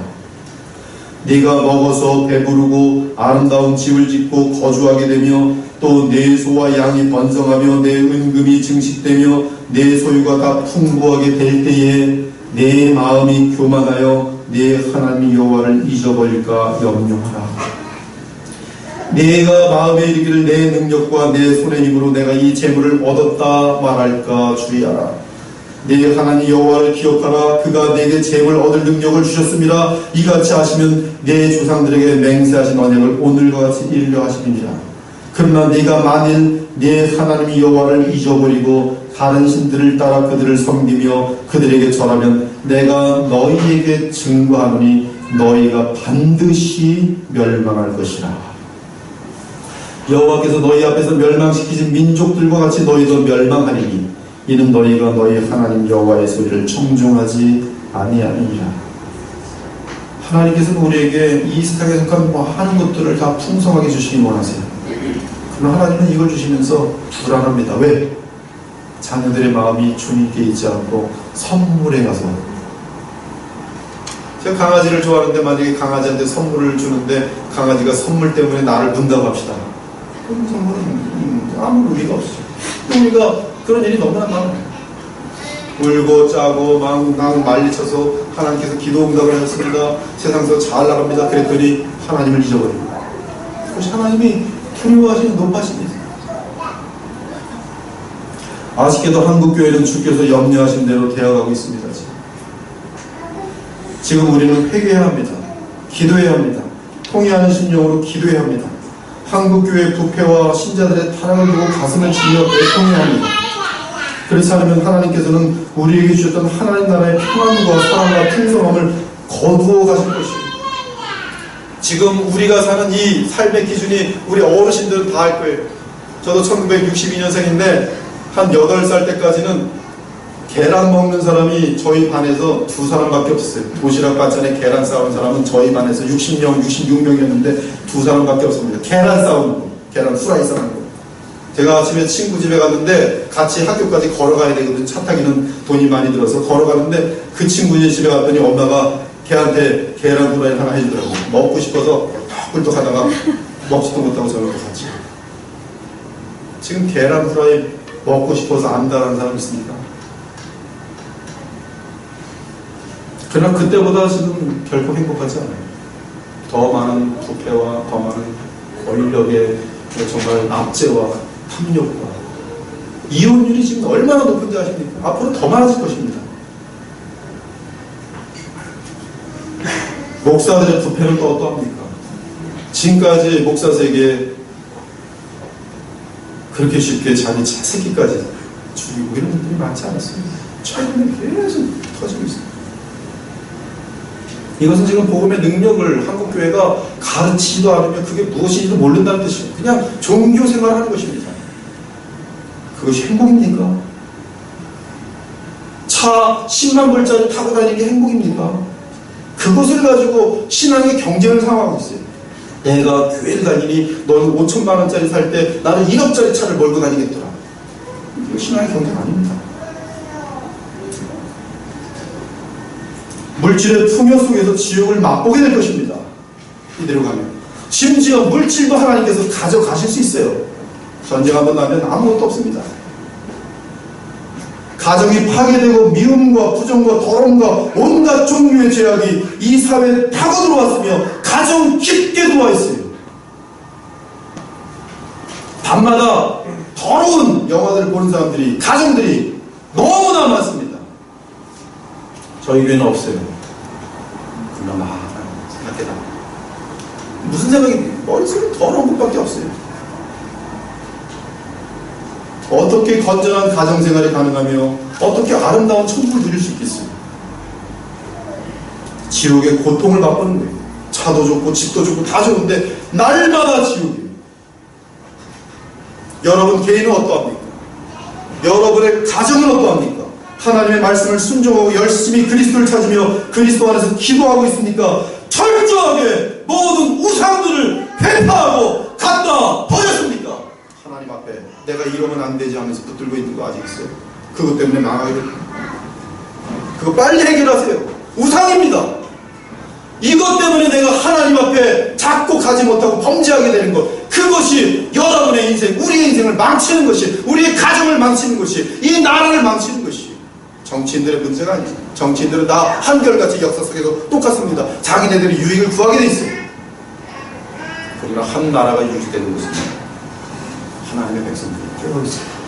네가 먹어서 배부르고 아름다운 집을 짓고 거주하게 되며 또 내 소와 양이 번성하며 내 은금이 증식되며 내 소유가 다 풍부하게 될 때에 내 마음이 교만하여 내 하나님 여호와를 잊어버릴까 염려하라. 내가 마음에 이르기를 내 능력과 내 손의 힘으로 내가 이 재물을 얻었다 말할까 주의하라. 내 하나님 여호와를 기억하라. 그가 내게 재물 얻을 능력을 주셨습니다. 이같이 하시면 내 조상들에게 맹세하신 언약을 오늘과 같이 이루려 하시느니라. 그러나 네가 만일 내 하나님 여호와를 잊어버리고 다른 신들을 따라 그들을 섬기며 그들에게 절하면 내가 너희에게 증거하노니 너희가 반드시 멸망할 것이라. 여호와께서 너희 앞에서 멸망시키신 민족들과 같이 너희도 멸망하리니 이는 너희가 너희 하나님 여호와의 소리를 청중하지 아니하느니라. 하나님께서는 우리에게 이 세상에 속한 많은 것들을 다 풍성하게 주시기 원하세요. 그러나 하나님은 이걸 주시면서 불안합니다. 왜? 자녀들의 마음이 주님께 있지 않고 선물에 가서. 제가 강아지를 좋아하는데 만약에 강아지한테 선물을 주는데 강아지가 선물 때문에 나를 문다고 합시다. 그런 선물은 아무 의미가 없어요. 우리가 그런 일이 너무나 많아요. 울고 짜고 막 난리쳐서 하나님께서 기도 응답을 하셨습니다. 세상에서 잘 나갑니다. 그랬더니 하나님을 잊어버립니다. 그것이 하나님이 두려워하시는 높아신 일이에요. 아쉽게도 한국교회는 주께서 염려하신 대로 되어가고 있습니다. 지금 우리는 회개해야 합니다. 기도해야 합니다. 통회하는 심령으로 기도해야 합니다. 한국교회 부패와 신자들의 타락을 두고 가슴을 치며 애통해야 합니다. 그렇지 않으면 하나님께서는 우리에게 주셨던 하나님 나라의 평안과 사랑과 풍성함을 거두어 가실 것입니다. 지금 우리가 사는 이 삶의 기준이 우리 어르신들은 다 알 거예요. 저도 1962년생인데 한 8살 때까지는 계란 먹는 사람이 저희 반에서 2사람밖에 없었어요. 도시락 반찬에 계란 싸우는 사람은 저희 반에서 60명, 66명이었는데 2사람밖에 없습니다. 계란 싸우는 거, 계란 후라이 싸우는 거. 제가 아침에 친구 집에 갔는데 같이 학교까지 걸어가야 되거든요. 차 타기는 돈이 많이 들어서 걸어가는데 그 친구 집에 갔더니 엄마가 걔한테 계란 후라이 하나 해주더라고요. 먹고 싶어서 꿀떡 하다가 먹지도 못하고 저녁도 같이. 지금 계란 후라이 먹고 싶어서 안다라는 사람 있습니까? 그러나 그때보다 지금 결코 행복하지 않아요. 더 많은 부패와 더 많은 권력의 정말 압제와 탐욕과 이혼율이 지금 얼마나 높은지 아십니까? 앞으로 더 많아질 것입니다. 목사들의 부패는 또 어떠합니까? 지금까지 목사 세계에 그렇게 쉽게 자기 새끼까지 죽이고 이런 분들이 많지 않았습니다. 최근에 계속 터지고 있습니다. 이것은 지금 복음의 능력을 한국교회가 가르치지도 않으면 그게 무엇인지도 모른다는 뜻이에요. 그냥 종교 생활하는 것입니다. 그것이 행복입니까? 차 10만 불짜리 타고 다니는 게 행복입니까? 그것을 가지고 신앙의 경쟁을 상하고 있어요. 내가 교회를 다니니 너는 5천만 원짜리 살 때 나는 1억짜리 차를 몰고 다니겠더라. 이거 신앙의 경쟁 아닙니다. 물질의 풍요 속에서 지옥을 맛보게 될 것입니다. 이대로 가면. 심지어 물질도 하나님께서 가져가실 수 있어요. 전쟁 한번 나면 아무것도 없습니다. 가정이 파괴되고 미움과 부정과 더러움과 온갖 종류의 죄악이 이 사회에 타고 들어왔으며 가정 깊게 들어와 있어요. 밤마다 더러운 영화들을 보는 사람들이, 가정들이 너무나 많습니다. 저희 교회는 없어요. 그나마 생각해라. 무슨 생각이 머릿속에 더러운 것밖에 없어요. 어떻게 건전한 가정생활이 가능하며 어떻게 아름다운 천국을 누릴 수 있겠어요? 지옥의 고통을 맛보는 거예요. 차도 좋고 집도 좋고 다 좋은데 날마다 지옥이에요. 여러분 개인은 어떠합니까? 여러분의 가정은 어떠합니까? 하나님의 말씀을 순종하고 열심히 그리스도를 찾으며 그리스도 안에서 기도하고 있습니까? 철저하게 모든 우상들을 회파하고 갖다 버렸습니까? 하나님 앞에 내가 이러면 안 되지 하면서 붙들고 있는 거 아직 있어요? 그것 때문에 망하게 됩니다. 그거 빨리 해결하세요. 우상입니다. 이것 때문에 내가 하나님 앞에 잡고 가지 못하고 범죄하게 되는 것, 그것이 여러분의 인생, 우리의 인생을 망치는 것이, 우리의 가정을 망치는 것이, 이 나라를 망치는 것이 정치인들의 문제가 아니죠. 정치인들은 다 한결같이 역사 속에서 똑같습니다. 자기네들이 유익을 구하게 돼 있어요. 그러나 한 나라가 유지되는 것은 하나님의 백성들이 깨어 있어요.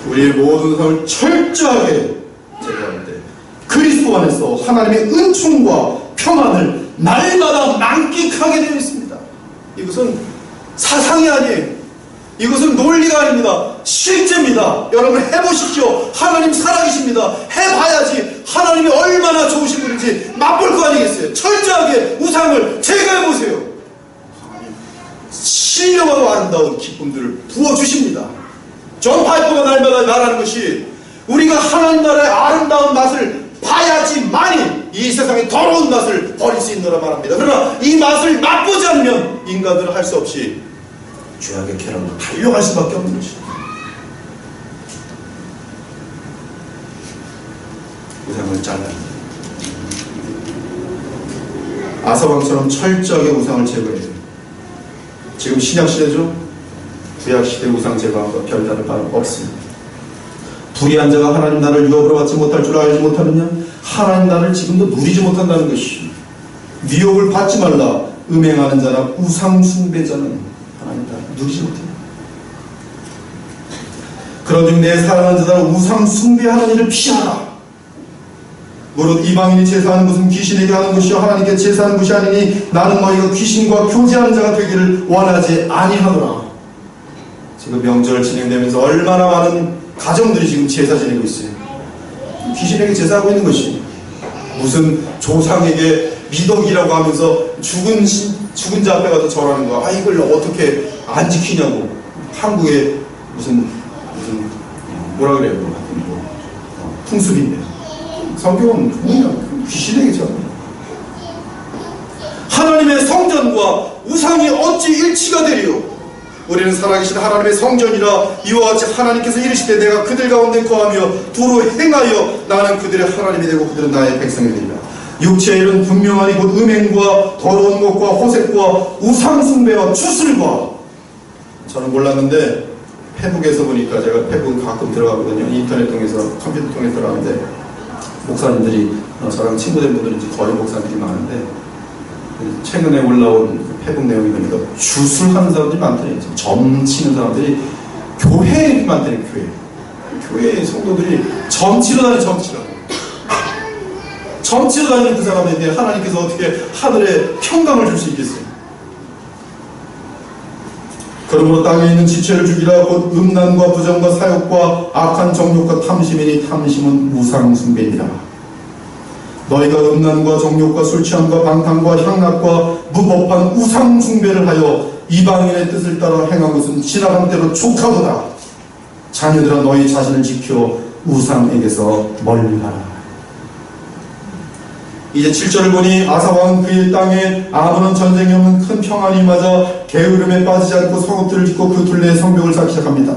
우리의 모든 삶을 철저하게 제거할 때 그리스도 안에서 하나님의 은총과 평안을 날마다 만끽하게 되어 있습니다. 이것은 사상이 아니에요. 이것은 논리가 아닙니다. 실제입니다. 여러분 해보십시오. 하나님 살아계십니다. 해봐야지 하나님이 얼마나 좋으신 분인지 맛볼 거 아니겠어요. 철저하게 우상을 제거해보세요. 하나님 신령하고 아름다운 기쁨들을 부어주십니다. 존 파이퍼가 날마다 말하는 것이 우리가 하나님 나라의 아름다운 맛을 봐야지만이 이 세상의 더러운 맛을 버릴 수 있노라 말합니다. 그러나 이 맛을 맛보지 않으면 인간들은 할 수 없이 죄악의 쾌락으로 달려갈 수밖에 없는 것입니다. 우상을 잘라야 합니다. 아사왕처럼 철저하게 우상을 제거해야 돼요. 지금 신약시대죠? 구약시대 우상 제거함과 별다른 바는 없습니다. 불의한 자가 하나님 나라를 유업으로 받지 못할 줄 알지 못하느냐? 하나님 나라를 지금도 누리지 못한다는 것이, 미혹을 받지 말라. 음행하는 자나 우상 숭배자는 하나님 나라를 누리지 못한다. 그런즉 내 사랑하는 자들아 우상 숭배하는 일을 피하라. 무릇 이방인이 제사하는 것은 귀신에게 하는 것이요 하나님께 제사하는 것이 아니니 나는 너희가 귀신과 교제하는 자가 되기를 원하지 아니하노라. 지금 명절 진행되면서 얼마나 많은 가정들이 지금 제사 지내고 있어요. 귀신에게 제사하고 있는 것이, 무슨 조상에게 미덕이라고 하면서 죽은 자 앞에 가서 절하는 거야. 아, 이걸 어떻게 안 지키냐고. 한국의 무슨 뭐라 그래요? 풍습인데 성경은 그냥 귀신에게 절합니다. 하나님의 성전과 우상이 어찌 일치가 되리요? 우리는 살아계신 하나님의 성전이라. 이와 같이 하나님께서 이르시되 내가 그들 가운데 거하며 두루 행하여 나는 그들의 하나님이 되고 그들은 나의 백성이 되리라. 육체의 일은 분명하니 곧 음행과 더러운 것과 호색과 우상숭배와 추슬과. 저는 몰랐는데 페북에서 보니까, 제가 페북은 가끔 들어가거든요. 인터넷 통해서, 컴퓨터 통해서 들어가는데 목사님들이, 저랑 친구된 분들은 이제 거리 목사님들이 많은데, 최근에 올라온 페북 내용이 보니까 주술하는 사람들이 많더니, 점치는 사람들이 교회에 이렇게 많더니, 교회 성도들이 점치러 다니는 그 사람에게 하나님께서 어떻게 하늘에 평강을 줄 수 있겠어요? 그러므로 땅에 있는 지체를 죽이라. 곧 음란과 부정과 사욕과 악한 정욕과 탐심이니 탐심은 우상숭배니라. 너희가 음란과 정욕과 술취함과 방탕과 향락과 무법한 우상숭배를 하여 이방인의 뜻을 따라 행한 것은 지나간 대로 족하도다. 자녀들아, 너희 자신을 지켜 우상에게서 멀리하라. 이제 7절을 보니 아사왕은 그의 땅에 아무런 전쟁이 없는 큰 평안이 맞아 게으름에 빠지지 않고 성읍들을 짓고 그 둘레에 성벽을 쌓기 시작합니다.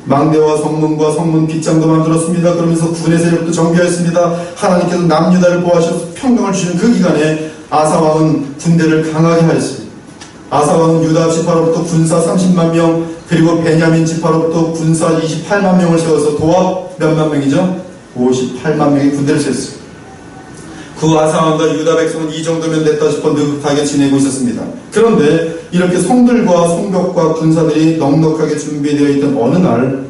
망대와 성문과 성문 빗장도 만들었습니다. 그러면서 군의 세력도 정비하였습니다. 하나님께서 남유다를 보호하셔서 평강을 주신 그 기간에 아사왕은 군대를 강하게 하였습니다. 아사왕은 유다 지파로부터 군사 30만 명, 그리고 베냐민 지파로부터 군사 28만 명을 세워서 도합 몇만 명이죠? 58만 명의 군대를 세웠습니다. 그 아사왕과 유다 백성은 이 정도면 됐다 싶어 느긋하게 지내고 있었습니다. 그런데 이렇게 성들과 성벽과 군사들이 넉넉하게 준비되어 있던 어느 날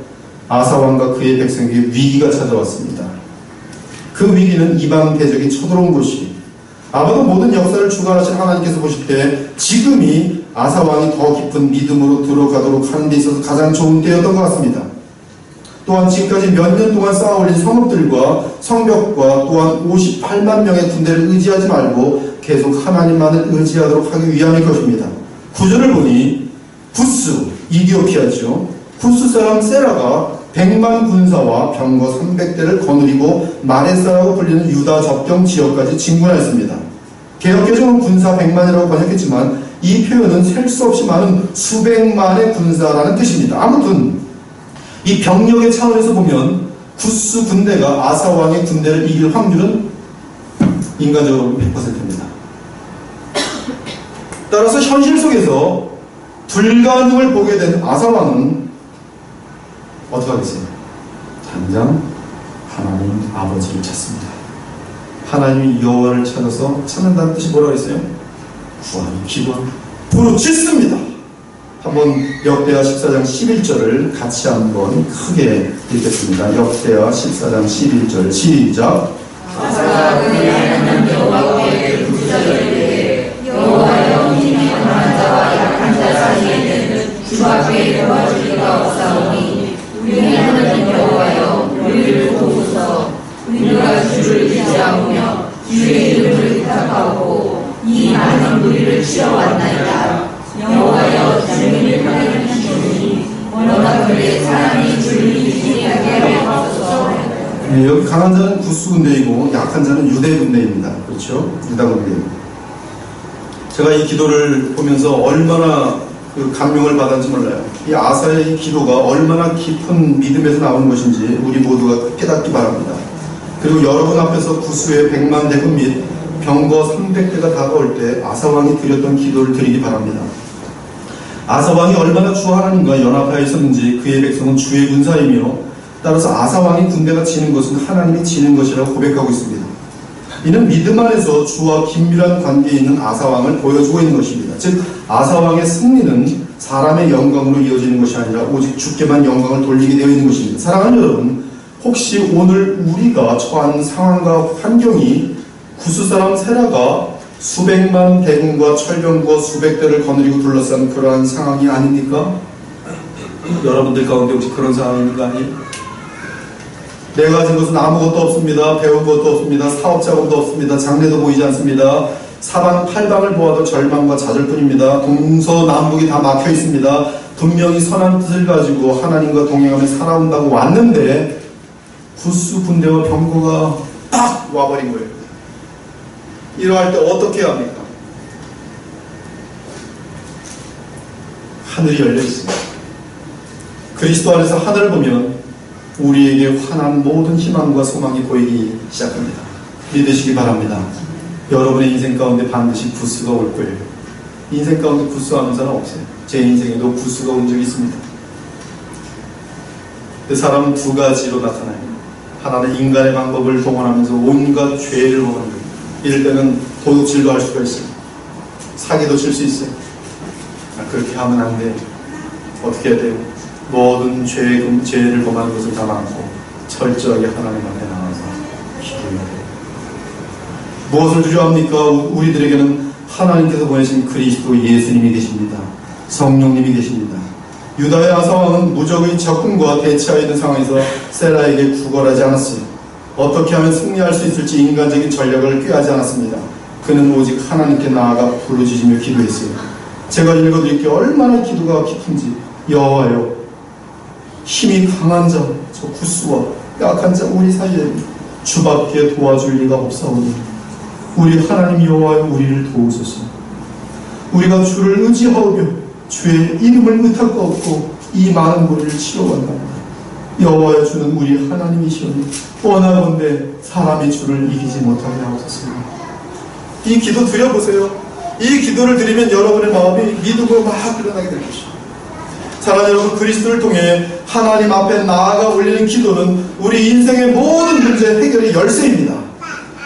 아사왕과 그의 백성에게 위기가 찾아왔습니다. 그 위기는 이방 대적이 쳐들어온 것이, 아마도 모든 역사를 주관하신 하나님께서 보실 때 지금이 아사왕이 더 깊은 믿음으로 들어가도록 하는 데 있어서 가장 좋은 때였던 것 같습니다. 또한 지금까지 몇 년 동안 쌓아올린 성읍들과 성벽과 또한 58만 명의 군대를 의지하지 말고 계속 하나님만을 의지하도록 하기 위함일 것입니다. 구절을 보니 구스, 이디오피아죠. 구스 사람 세라가 100만 군사와 병거 300대를 거느리고 마레사라고 불리는 유다 접경 지역까지 진군하였습니다. 개역개정은 군사 100만이라고 번역했지만 이 표현은 셀 수 없이 많은 수백만의 군사라는 뜻입니다. 아무튼 이 병력의 차원에서 보면 구스 군대가 아사왕의 군대를 이길 확률은 인간적으로 100%입니다. 따라서 현실 속에서 불가능을 보게 된 아사왕은 어떻게 하겠어요? 당장 하나님 아버지를 찾습니다. 하나님이 여호와를 찾아서 찾는다는 뜻이 뭐라고 했어요? 구하는 기도하는, 부르짖습니다. 한번 역대하 14장 11절을 같이 한번 크게 읽겠습니다. 역대하 14장 11절 시작. 아사가 그의 하나님 여호와께 부르짖으되 여호와여, 이미 강한 자와 약한 자 사이에는 주밖에 도와줄 이가 없사오니 우리 하나님 여호와여, 우리를 도우소서. 우리가 주를 의지하며 주의 이름을 의탁하고 이 많은 무리를 치러왔나이다. 여호와여, 주님을 하나님이시니 워낙 그의 사랑이 주를 이기하게 하옵소서. 네, 여기 강한 자는 구스 군대이고 약한 자는 유대 군대입니다. 그렇죠? 유다 군대. 제가 이 기도를 보면서 얼마나 그 감명을 받았는지 몰라요. 이 아사의 이 기도가 얼마나 깊은 믿음에서 나오는 것인지 우리 모두가 깨닫기 바랍니다. 그리고 여러분 앞에서 구스의 100만 대군 및 병거 300대가 다가올 때 아사왕이 드렸던 기도를 드리기 바랍니다. 아사왕이 얼마나 주 하나님과 연합하여 있었는지 그의 백성은 주의 군사이며, 따라서 아사왕이 군대가 지는 것은 하나님이 지는 것이라고 고백하고 있습니다. 이는 믿음 안에서 주와 긴밀한 관계에 있는 아사왕을 보여주고 있는 것입니다. 즉 아사왕의 승리는 사람의 영광으로 이어지는 것이 아니라 오직 주께만 영광을 돌리게 되어 있는 것입니다. 사랑하는 여러분, 혹시 오늘 우리가 처한 상황과 환경이 구스 사람 세라가 수백만 대군과 철병과 수백 대를 거느리고 둘러싼 그러한 상황이 아닙니까? 여러분들 가운데 혹시 그런 상황이 있는 거 아니에요? 내가 가진 것은 아무것도 없습니다. 배운 것도 없습니다. 사업자금도 없습니다. 장래도 보이지 않습니다. 사방팔방을 보아도 절망과 좌절뿐입니다. 동서남북이 다 막혀 있습니다. 분명히 선한 뜻을 가지고 하나님과 동행하며 살아온다고 왔는데 구스 군대와 병거가 딱 와버린 거예요. 이러할 때 어떻게 해야 합니까? 하늘이 열려 있습니다. 그리스도 안에서 하늘을 보면 우리에게 환한 모든 희망과 소망이 보이기 시작합니다. 믿으시기 바랍니다. 여러분의 인생 가운데 반드시 구스가 올 거예요. 인생 가운데 구스하는 사람 없어요. 제 인생에도 구스가 온 적이 있습니다. 그 사람은 두 가지로 나타나요. 하나는 인간의 방법을 동원하면서 온갖 죄를 범하는 거예요. 이럴 때는 도둑질도 할 수가 있어요. 사기도 칠 수 있어요. 그렇게 하면 안 돼요. 어떻게 해야 돼요? 모든 죄를 범하는 것을 다 막고 철저하게 하나님 앞에 나와서 기도해야 돼요. 무엇을 두려워합니까? 우리들에게는 하나님께서 보내신 그리스도 예수님이 계십니다. 성령님이 계십니다. 유다의 아사왕은 무적의 적군과 대치하여 있는 상황에서 세라에게 구걸하지 않았어요. 어떻게 하면 승리할 수 있을지 인간적인 전략을 꾀하지 않았습니다. 그는 오직 하나님께 나아가 부르짖으며 기도했어요. 제가 읽어드릴게요. 얼마나 기도가 깊은지. 여호와여, 힘이 강한 자, 저 구스와 약한 자 우리 사이에 주밖에 도와줄 리가 없사오니 우리 하나님 여호와여, 우리를 도우소서. 우리가 주를 의지하오며 주의 이름을 의탁 없고 이 많은 무리를 치러간답니다. 여호와여, 주는 우리 하나님이시오니 원하건대 사람이 주를 이기지 못하게 하옵소서. 이 기도 드려보세요. 이 기도를 드리면 여러분의 마음이 믿음으로 막 일어나게 될 것입니다. 사랑하는 여러분, 그리스도를 통해 하나님 앞에 나아가 올리는 기도는 우리 인생의 모든 문제 해결의 열쇠입니다.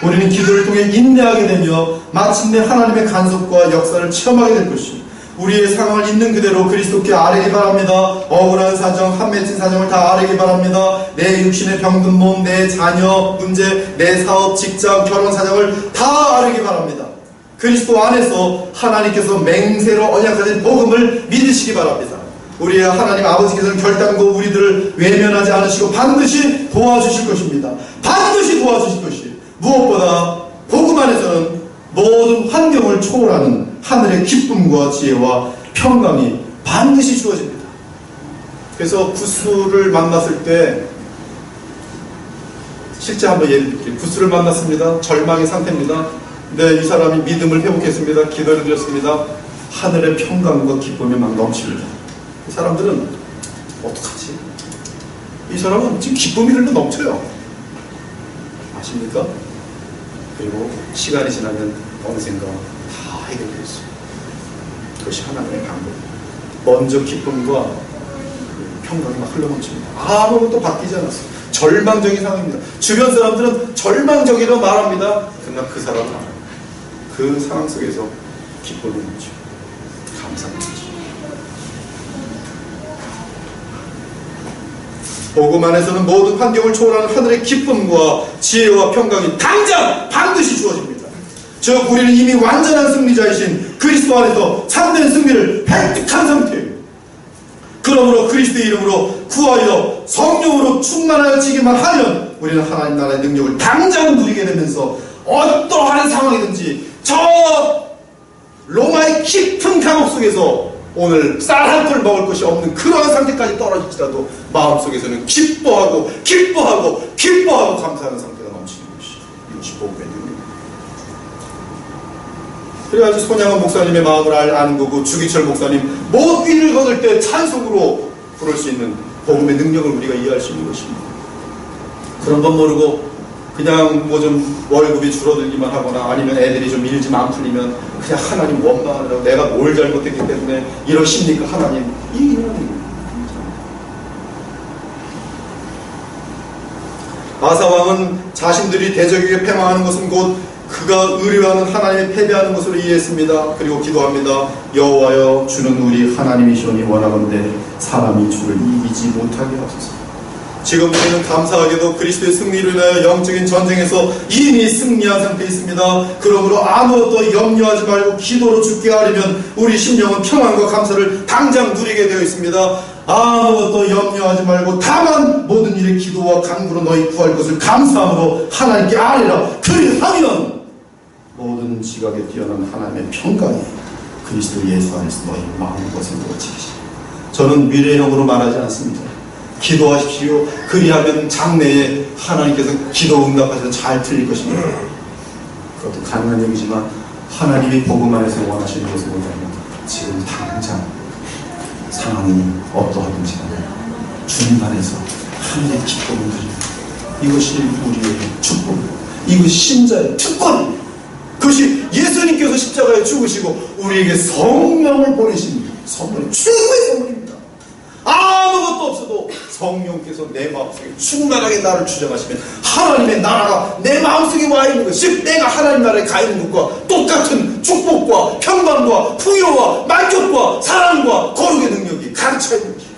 우리는 기도를 통해 인내하게 되며 마침내 하나님의 간섭과 역사를 체험하게 될 것입니다. 우리의 상황을 있는 그대로 그리스도께 아뢰기 바랍니다. 억울한 사정, 한 맺힌 사정을 다 아뢰기 바랍니다. 내 육신의 병든 몸, 내 자녀 문제, 내 사업, 직장, 결혼 사정을 다 아뢰기 바랍니다. 그리스도 안에서 하나님께서 맹세로 언약하신 복음을 믿으시기 바랍니다. 우리의 하나님 아버지께서는 결단코 우리들을 외면하지 않으시고 반드시 도와주실 것입니다. 반드시 도와주실 것이에요. 무엇보다 복음 안에서는 모든 환경을 초월하는 하늘의 기쁨과 지혜와 평강이 반드시 주어집니다. 그래서 구스를 만났을 때 실제 한번 예를 들게요. 구스를 만났습니다. 절망의 상태입니다. 근데 이 사람이 믿음을 회복했습니다. 기도를 드렸습니다. 하늘의 평강과 기쁨이 막 넘칩니다. 이 사람들은 어떡하지? 이 사람은 지금 기쁨이 흘러 넘쳐요. 아십니까? 그리고 시간이 지나면 어느샌가 다 해결되었어요. 그것이 하나님의 방법. 먼저 기쁨과 평강이 막 흘러넘칩니다. 아무것도 바뀌지 않았어요. 절망적인 상황입니다. 주변 사람들은 절망적이라고 말합니다. 그러나 그 사람은 알아요. 그 상황 속에서 기쁨이 넘치고 감사가 넘치고. 복음 안에서는 모든 환경을 초월하는 하늘의 기쁨과 지혜와 평강이 당장 반드시 주어집니다. 즉 우리는 이미 완전한 승리자이신 그리스도 안에서 참된 승리를 획득한 상태예요. 그러므로 그리스도의 이름으로 구하여 성령으로 충만하여지기만 하면 우리는 하나님 나라의 능력을 당장 누리게 되면서 어떠한 상황이든지 저 로마의 깊은 감옥 속에서 오늘 쌀 한 톨 먹을 것이 없는 그러한 상태까지 떨어질지라도 마음속에서는 기뻐하고 감사하는 상태가 넘치는 것이 이것이 복음의 능력입니다. 그래가지고 손양원 목사님의 마음을 아는 거고 주기철 목사님 못 위를 거둘 때 찬송으로 부를 수 있는 복음의 능력을 우리가 이해할 수 있는 것입니다. 그런 건 모르고 그냥 뭐 좀 월급이 줄어들기만 하거나 아니면 애들이 좀 일 좀 안 풀리면 그냥 하나님 원망하느라고 내가 뭘 잘못했기 때문에 이러십니까 하나님. 아사왕은 자신들이 대적에게 패망하는 것은 곧 그가 의뢰하는 하나님이 패배하는 것으로 이해했습니다. 그리고 기도합니다. 여호와여, 주는 우리 하나님이시오니 원하건대 사람이 주를 이기지 못하게 하소서. 지금 우리는 감사하게도 그리스도의 승리로 인하여 영적인 전쟁에서 이미 승리한 상태에 있습니다. 그러므로 아무것도 염려하지 말고 기도로 죽게 하려면 우리 심령은 평안과 감사를 당장 누리게 되어 있습니다. 아무것도 염려하지 말고 다만 모든 일에 기도와 간구로 너희 구할 것을 감사함으로 하나님께 아뢰라. 그리하면 모든 지각에 뛰어난 하나님의 평강이 그리스도 예수 안에서 너희 마음과 생각을 지키시라. 저는 미래형으로 말하지 않습니다. 기도하십시오. 그리하면 장래에 하나님께서 기도 응답하셔서 잘 틀릴 것입니다. 그것도 가능한 얘기지만 하나님이 복음 안에서 원하시는 것을 보자면 지금 당장 상황이 어떠하든지 주님 안에서 하늘의 기쁨을 드립니다. 이것이 우리의 축복, 이것이 신자의 특권입니다. 그것이 예수님께서 십자가에 죽으시고 우리에게 성령을 보내신 선물, 최고의 선물입니다. 아무것도 없어도 성령께서 내 마음속에 충만하게 나를 주장하시면 하나님의 나라가 내 마음속에 와 있는 것, 즉 내가 하나님 나라에 가 있는 것과 똑같은 축복과 평강과 풍요와 만족과 사랑과 거룩의 능력이 가르쳐 있는 것입니다.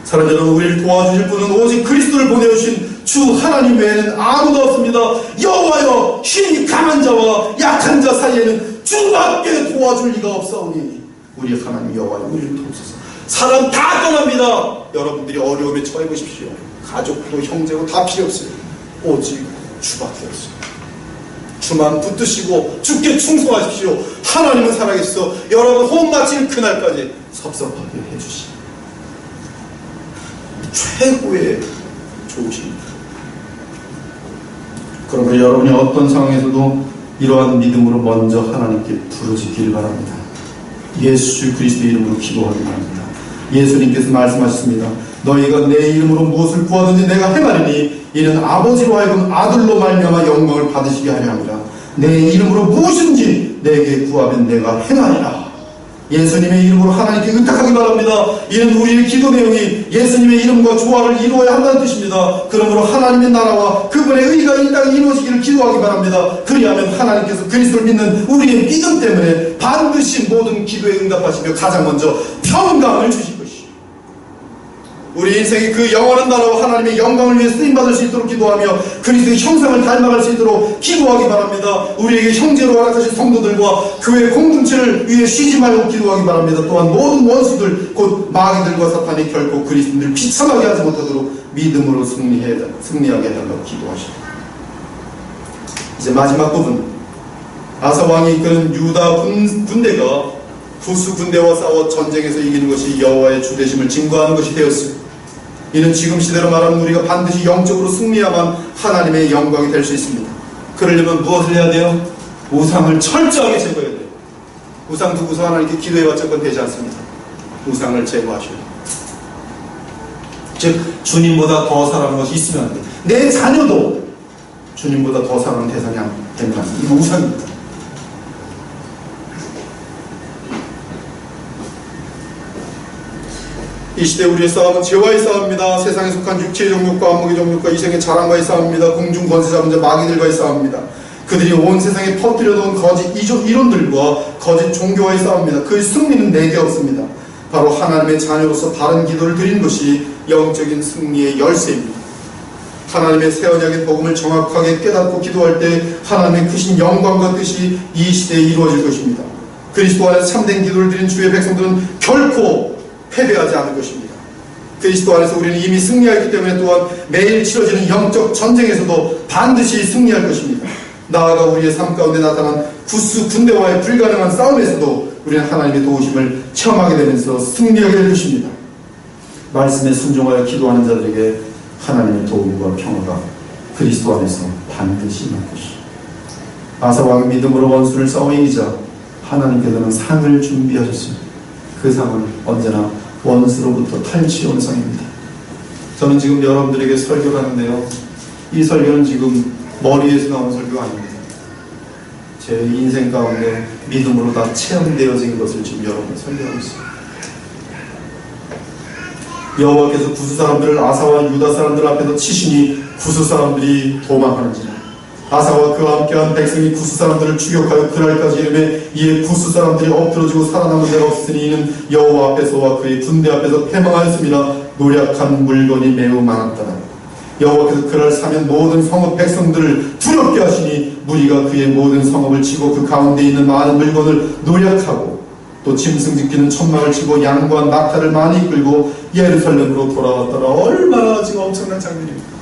사랑하는 여러분, 우리를 도와주실 분은 오직 그리스도를 보내주신 주 하나님 외에는 아무도 없습니다. 여호와여, 힘이 강한 자와 약한 자 사이에는 주밖에 도와줄 리가 없사오니 우리 하나님 여호와여, 우리를 도우소서. 사람 다 떠납니다. 여러분들이 어려움에 처해 보십시오. 가족도 형제고 다 필요 없어요. 오직 주밖에 없어요. 주만 붙드시고 주께 충성하십시오. 하나님은 살아계셔서 여러분 호흡 마칠 그날까지 섭섭하게 해주시오. 최고의 좋으십니다. 그러므로 여러분이 어떤 상황에서도 이러한 믿음으로 먼저 하나님께 부르짖기를 바랍니다. 예수 그리스도의 이름으로 기도하기 바랍니다. 예수님께서 말씀하셨습니다. 너희가 내 이름으로 무엇을 구하든지 내가 행하리니 이는 아버지로 하여금 아들로 말미암아 영광을 받으시게 하려 함이라. 내 이름으로 무엇이든지 내게 구하면 내가 행하리라. 예수님의 이름으로 하나님께 의탁하기 바랍니다. 이는 우리의 기도 내용이 예수님의 이름과 조화를 이루어야 한다는 뜻입니다. 그러므로 하나님의 나라와 그분의 의가 이 땅에 이루어지기를 기도하기 바랍니다. 그리하면 하나님께서 그리스도를 믿는 우리의 믿음 때문에 반드시 모든 기도에 응답하시며 가장 먼저 평강을 주실 것이죠. 우리 인생이 그 영원한 나라와 하나님의 영광을 위해 쓰임받을 수 있도록 기도하며 그리스도의 형상을 닮아갈 수 있도록 기도하기 바랍니다. 우리에게 형제로 허락하신 성도들과 교회 공동체를 위해 쉬지 말고 기도하기 바랍니다. 또한 모든 원수들 곧 마귀들과 사탄이 결코 그리스도인을 비참하게 하지 못하도록 믿음으로 승리하게 해달라고 기도하십니다. 이제 마지막 부분, 아사 왕이 이끄는 유다 군대가 구스 군대와 싸워 전쟁에서 이기는 것이 여호와의 주되심을 증거하는 것이 되었습니다. 이는 지금 시대로 말하면 우리가 반드시 영적으로 승리해야만 하나님의 영광이 될 수 있습니다. 그러려면 무엇을 해야 돼요? 우상을 철저하게 제거해야 돼요. 우상 두고서 하나님께 기도해봤자 그건 되지 않습니다. 우상을 제거하셔야 돼요. 즉 주님보다 더 사랑하는 것이 있으면 안 돼요. 내 자녀도 주님보다 더 사랑하는 대상이 되면 안 돼요. 이거 우상입니다. 이 시대 우리의 싸움은 죄와의 싸움입니다. 세상에 속한 육체의 정욕과 안목의 정욕과 이생의 자랑과의 싸움입니다. 공중 권세 잡은 자 마귀들과의 싸움입니다. 그들이 온 세상에 퍼뜨려 놓은 거짓 이론들과 거짓 종교와의 싸움입니다. 그 승리는 내게 없습니다. 바로 하나님의 자녀로서 바른 기도를 드리는 것이 영적인 승리의 열쇠입니다. 하나님의 새 언약의 복음을 정확하게 깨닫고 기도할 때 하나님의 크신 영광과 뜻이 이 시대에 이루어질 것입니다. 그리스도 안에서 참된 기도를 드린 주의 백성들은 결코 패배하지 않을 것입니다. 그리스도 안에서 우리는 이미 승리하였기 때문에 또한 매일 치러지는 영적 전쟁에서도 반드시 승리할 것입니다. 나아가 우리의 삶 가운데 나타난 구스 군대와의 불가능한 싸움에서도 우리는 하나님의 도우심을 체험하게 되면서 승리하게 될 것입니다. 말씀에 순종하여 기도하는 자들에게 하나님의 도움과 평화가 그리스도 안에서 반드시 임할 것입니다. 아사 왕은 믿음으로 원수를 싸워 이기자 하나님께서는 상을 준비하셨습니다. 그 상은 언제나 원수로부터 탈취온 상입니다. 저는 지금 여러분들에게 설교를 하는데요, 이 설교는 지금 머리에서 나온 설교가 아닙니다. 제 인생 가운데 믿음으로 다 체험되어진 것을 지금 여러분께 설교하고 있습니다. 여호와께서 구스 사람들을 아사와 유다 사람들 앞에서 치시니 구스 사람들이 도망하는지라. 아사와 그와 함께한 백성이 구스 사람들을 추격하여 그날까지 이르매 이에 구스 사람들이 엎드러지고 살아남은 데가 없으니 이는 여호와 앞에서와 그의 군대 앞에서 패망하였습니다. 노력한 물건이 매우 많았더라. 여호와께서 그날 사면 모든 성읍 백성들을 두렵게 하시니 무리가 그의 모든 성읍을 치고 그 가운데 있는 많은 물건을 노력하고 또 짐승 지키는 천막을 치고 양과 낙타를 많이 이끌고 예루살렘으로 돌아왔더라. 얼마나 지금 엄청난 장면입니다.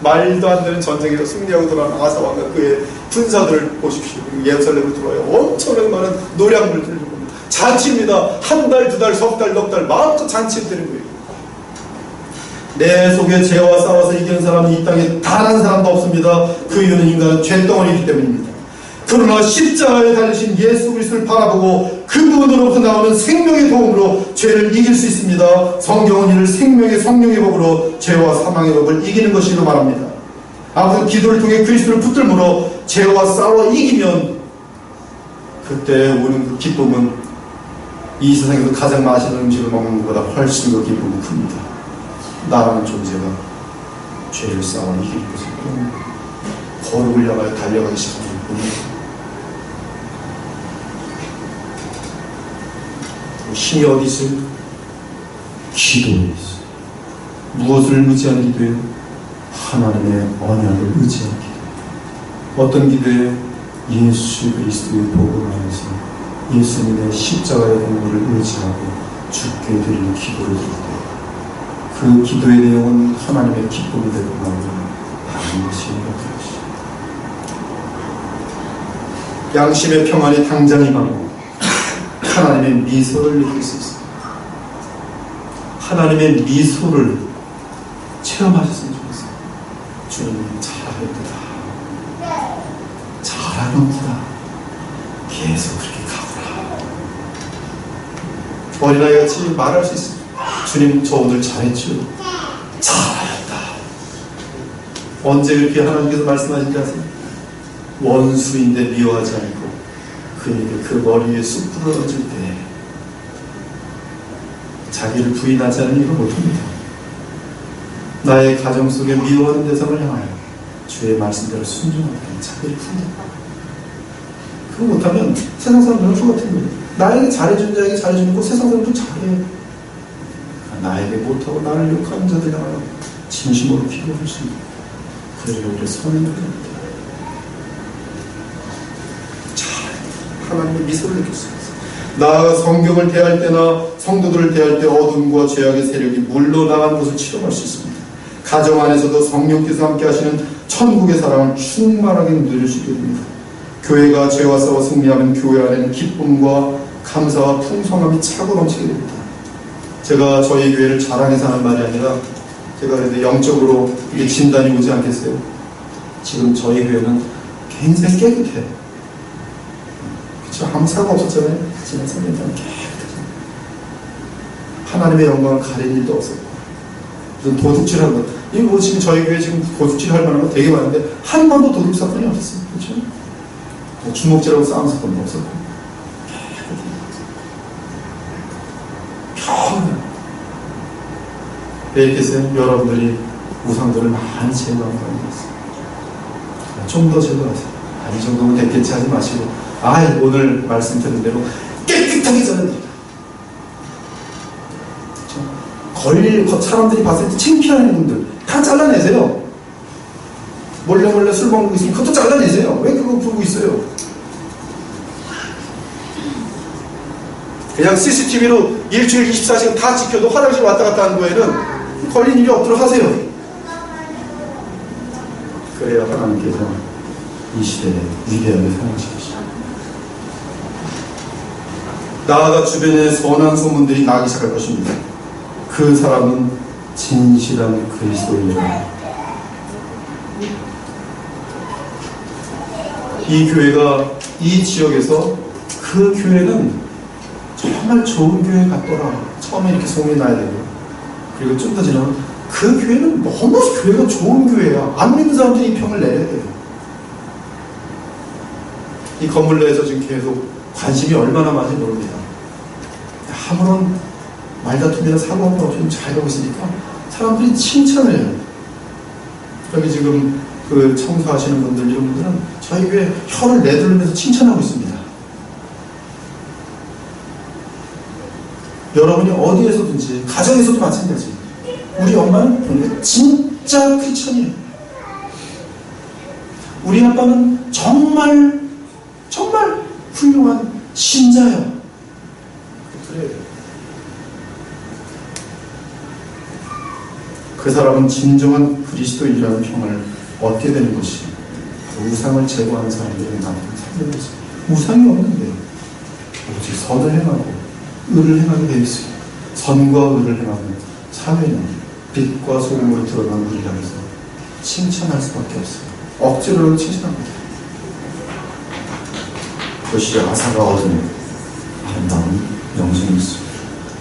말도 안 되는 전쟁에서 승리하고 돌아온 아사 왕과 그의 군사들을 보십시오. 예루살렘으로 돌아와요. 엄청나게 많은 노량물들을 봅니다. 잔치입니다. 한 달, 두 달, 석 달, 넉 달 마음껏 잔치를 드는 거예요. 내 속에 죄와 싸워서 이기는 사람은 이 땅에 단 한 사람도 없습니다. 그 이유는 인간은 죄덩어리이기 때문입니다. 그러나 십자가에 달리신 예수 그리스도를 바라보고 그분으로부터 나오는 생명의 도움으로 죄를 이길 수 있습니다. 성경은 이를 생명의 성령의 법으로 죄와 사망의 법을 이기는 것이라고 말합니다. 아무튼 기도를 통해 그리스도를 붙들므로 죄와 싸워 이기면 그때 오는 그 기쁨은 이 세상에서 가장 맛있는 음식을 먹는 것보다 훨씬 더 기쁨이 큽니다. 나라는 존재가 죄를 싸워 이길 것을 거룩을 향하여 달려가기 시작하는 겁니다. 힘이 어디 있어요? 기도에 있어요. 무엇을 의지하는 기도예요? 하나님의 언약을 의지하는 기도. 어떤 기도에 예수 그리스도의 복음 안에서 예수님의 십자가의 공로를 의지하고 주께 드리는 기도를 드릴 때 그 기도의 내용은 하나님의 기쁨이 되고 나오는 반드시 이루어질 것입니다. 양심의 평안이 당장 임하고 하나님의 미소를 느낄 수 있습니다. 하나님의 미소를 체험하셨으면 좋겠어요. 주님 잘하겠다. 잘하는구나. 계속 그렇게 가구나. 어린아이같이 말할 수 있습니다. 주님 저 오늘 잘했죠. 잘하였다. 언제 그렇게 하나님께서 말씀하신지 아세요? 원수인데 미워하지 않고 그에게 그 머리에 쑥 부러질 때 자기를 부인하지 않으면 이거 못합니다. 나의 가정 속에 미워하는 대상을 향하여 주의 말씀대로 순종하게 자기를 부인한다. 그거 못하면 세상 사람들은 그거 같은 거예요. 나에게 잘해준 자에게 잘해주는 거 세상 사람들도 잘해. 나에게 못하고 나를 욕하는 자들 향하여 진심으로 기도할 수 있는 그들에게 우리의 선을 드립니다. 하나님의 미소를 느낄 수 있어요. 나아가 성경을 대할 때나 성도들을 대할 때 어둠과 죄악의 세력이 물러나간 것을 체험할 수 있습니다. 가정 안에서도 성령께서 함께 하시는 천국의 사랑을 충만하게 누릴 수 있게 됩니다. 교회가 죄와 싸워 승리하면 교회 안에는 기쁨과 감사와 풍성함이 차고 넘치게 됩니다. 제가 저희 교회를 자랑해서 하는 말이 아니라 제가 그래도 영적으로 이게 진단이 오지 않겠어요? 지금 저희 교회는 굉장히 깨끗해요. 그렇죠? 아무 사고 없었잖아요. 지난 3년 동안 깨끗하잖아요. 하나님의 영광을 가린 일도 없었고 무슨 도둑질한 것 이거 뭐 지금 저희 교회 지금 도둑질 할 만한 거 되게 많은데 한 번도 도둑 사건이 없었어요. 그렇죠? 뭐 주먹질하고 싸움 사건도 없었고 왜 이렇게 여러분들이 우상들을 많이 제거한 거 아니겠어요? 좀 더 제거하세요. 이 정도면 됐겠지 하지 마시고 오늘 말씀 드린 대로 깨끗하게 전해드립니다. 그렇죠? 사람들이 봤을 때 창피한 분들 다 잘라내세요. 몰래 술 먹고 있으면 그것도 잘라내세요. 왜 그거 부르고 있어요? 그냥 CCTV로 일주일 24시간 다 지켜도 화장실 왔다 갔다 하는 거에는 걸린 일이 없도록 하세요. 그래야 하나님께서 이 시대에 위대하게 사용하시겠습니다. 나아가 주변에 선한 소문들이 나기 시작할 것입니다. 그 사람은 진실한 그리스도인입니다. 이 교회가 이 지역에서 그 교회는 정말 좋은 교회 같더라. 처음에 이렇게 소문이 나야 되고 그리고 좀 더 지나면 그 교회는 너무 교회가 좋은 교회야. 안 믿는 사람들이 이 평을 내려야 돼요. 이 건물 내에서 지금 계속 관심이 얼마나 많은지 모릅니다. 아무런 말다툼이나 사고가 없이 잘 가고 있으니까 사람들이 칭찬을 해요. 여기 지금 그 청소하시는 분들 이런 분들은 저희 교회 혀를 내두르면서 칭찬하고 있습니다. 여러분이 어디에서든지 가정에서도 마찬가지. 우리 엄마는 보니까 진짜 크리스천이에요. 우리 아빠는 정말 훌륭한 신자예요. 그래요. 그 사람은 진정한 그리스도인이라는 평을 얻게 되는 것이 우상을 제거하는 사람들의 나쁜 삶인 것입니다. 우상이 없는데 오직 선을 행하고 의를 행하게 되어 있어요. 선과 의를 행하면 사회는 빛과 소금으로 드러난 우리라 해서 칭찬할 수밖에 없어요. 억지로라도 칭찬합니다. 그것이 아사가 얻은 아름다운 영생이 있습니다.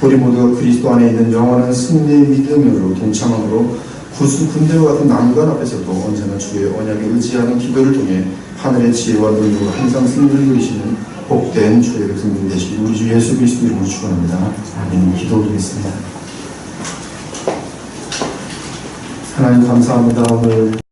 우리 모두가 그리스도 안에 있는 영원한 승리의 믿음으로 동참함으로 군대와 같은 난관 앞에서도 언제나 주의 언약에 의지하는 기도를 통해 하늘의 지혜와 능력으로 항상 승리를 누리시는 복된 주의 백성들이 되시길 우리 주 예수 그리스도 이름으로 축원합니다. 아멘. 기도드리겠습니다. 하나님 감사합니다. 오늘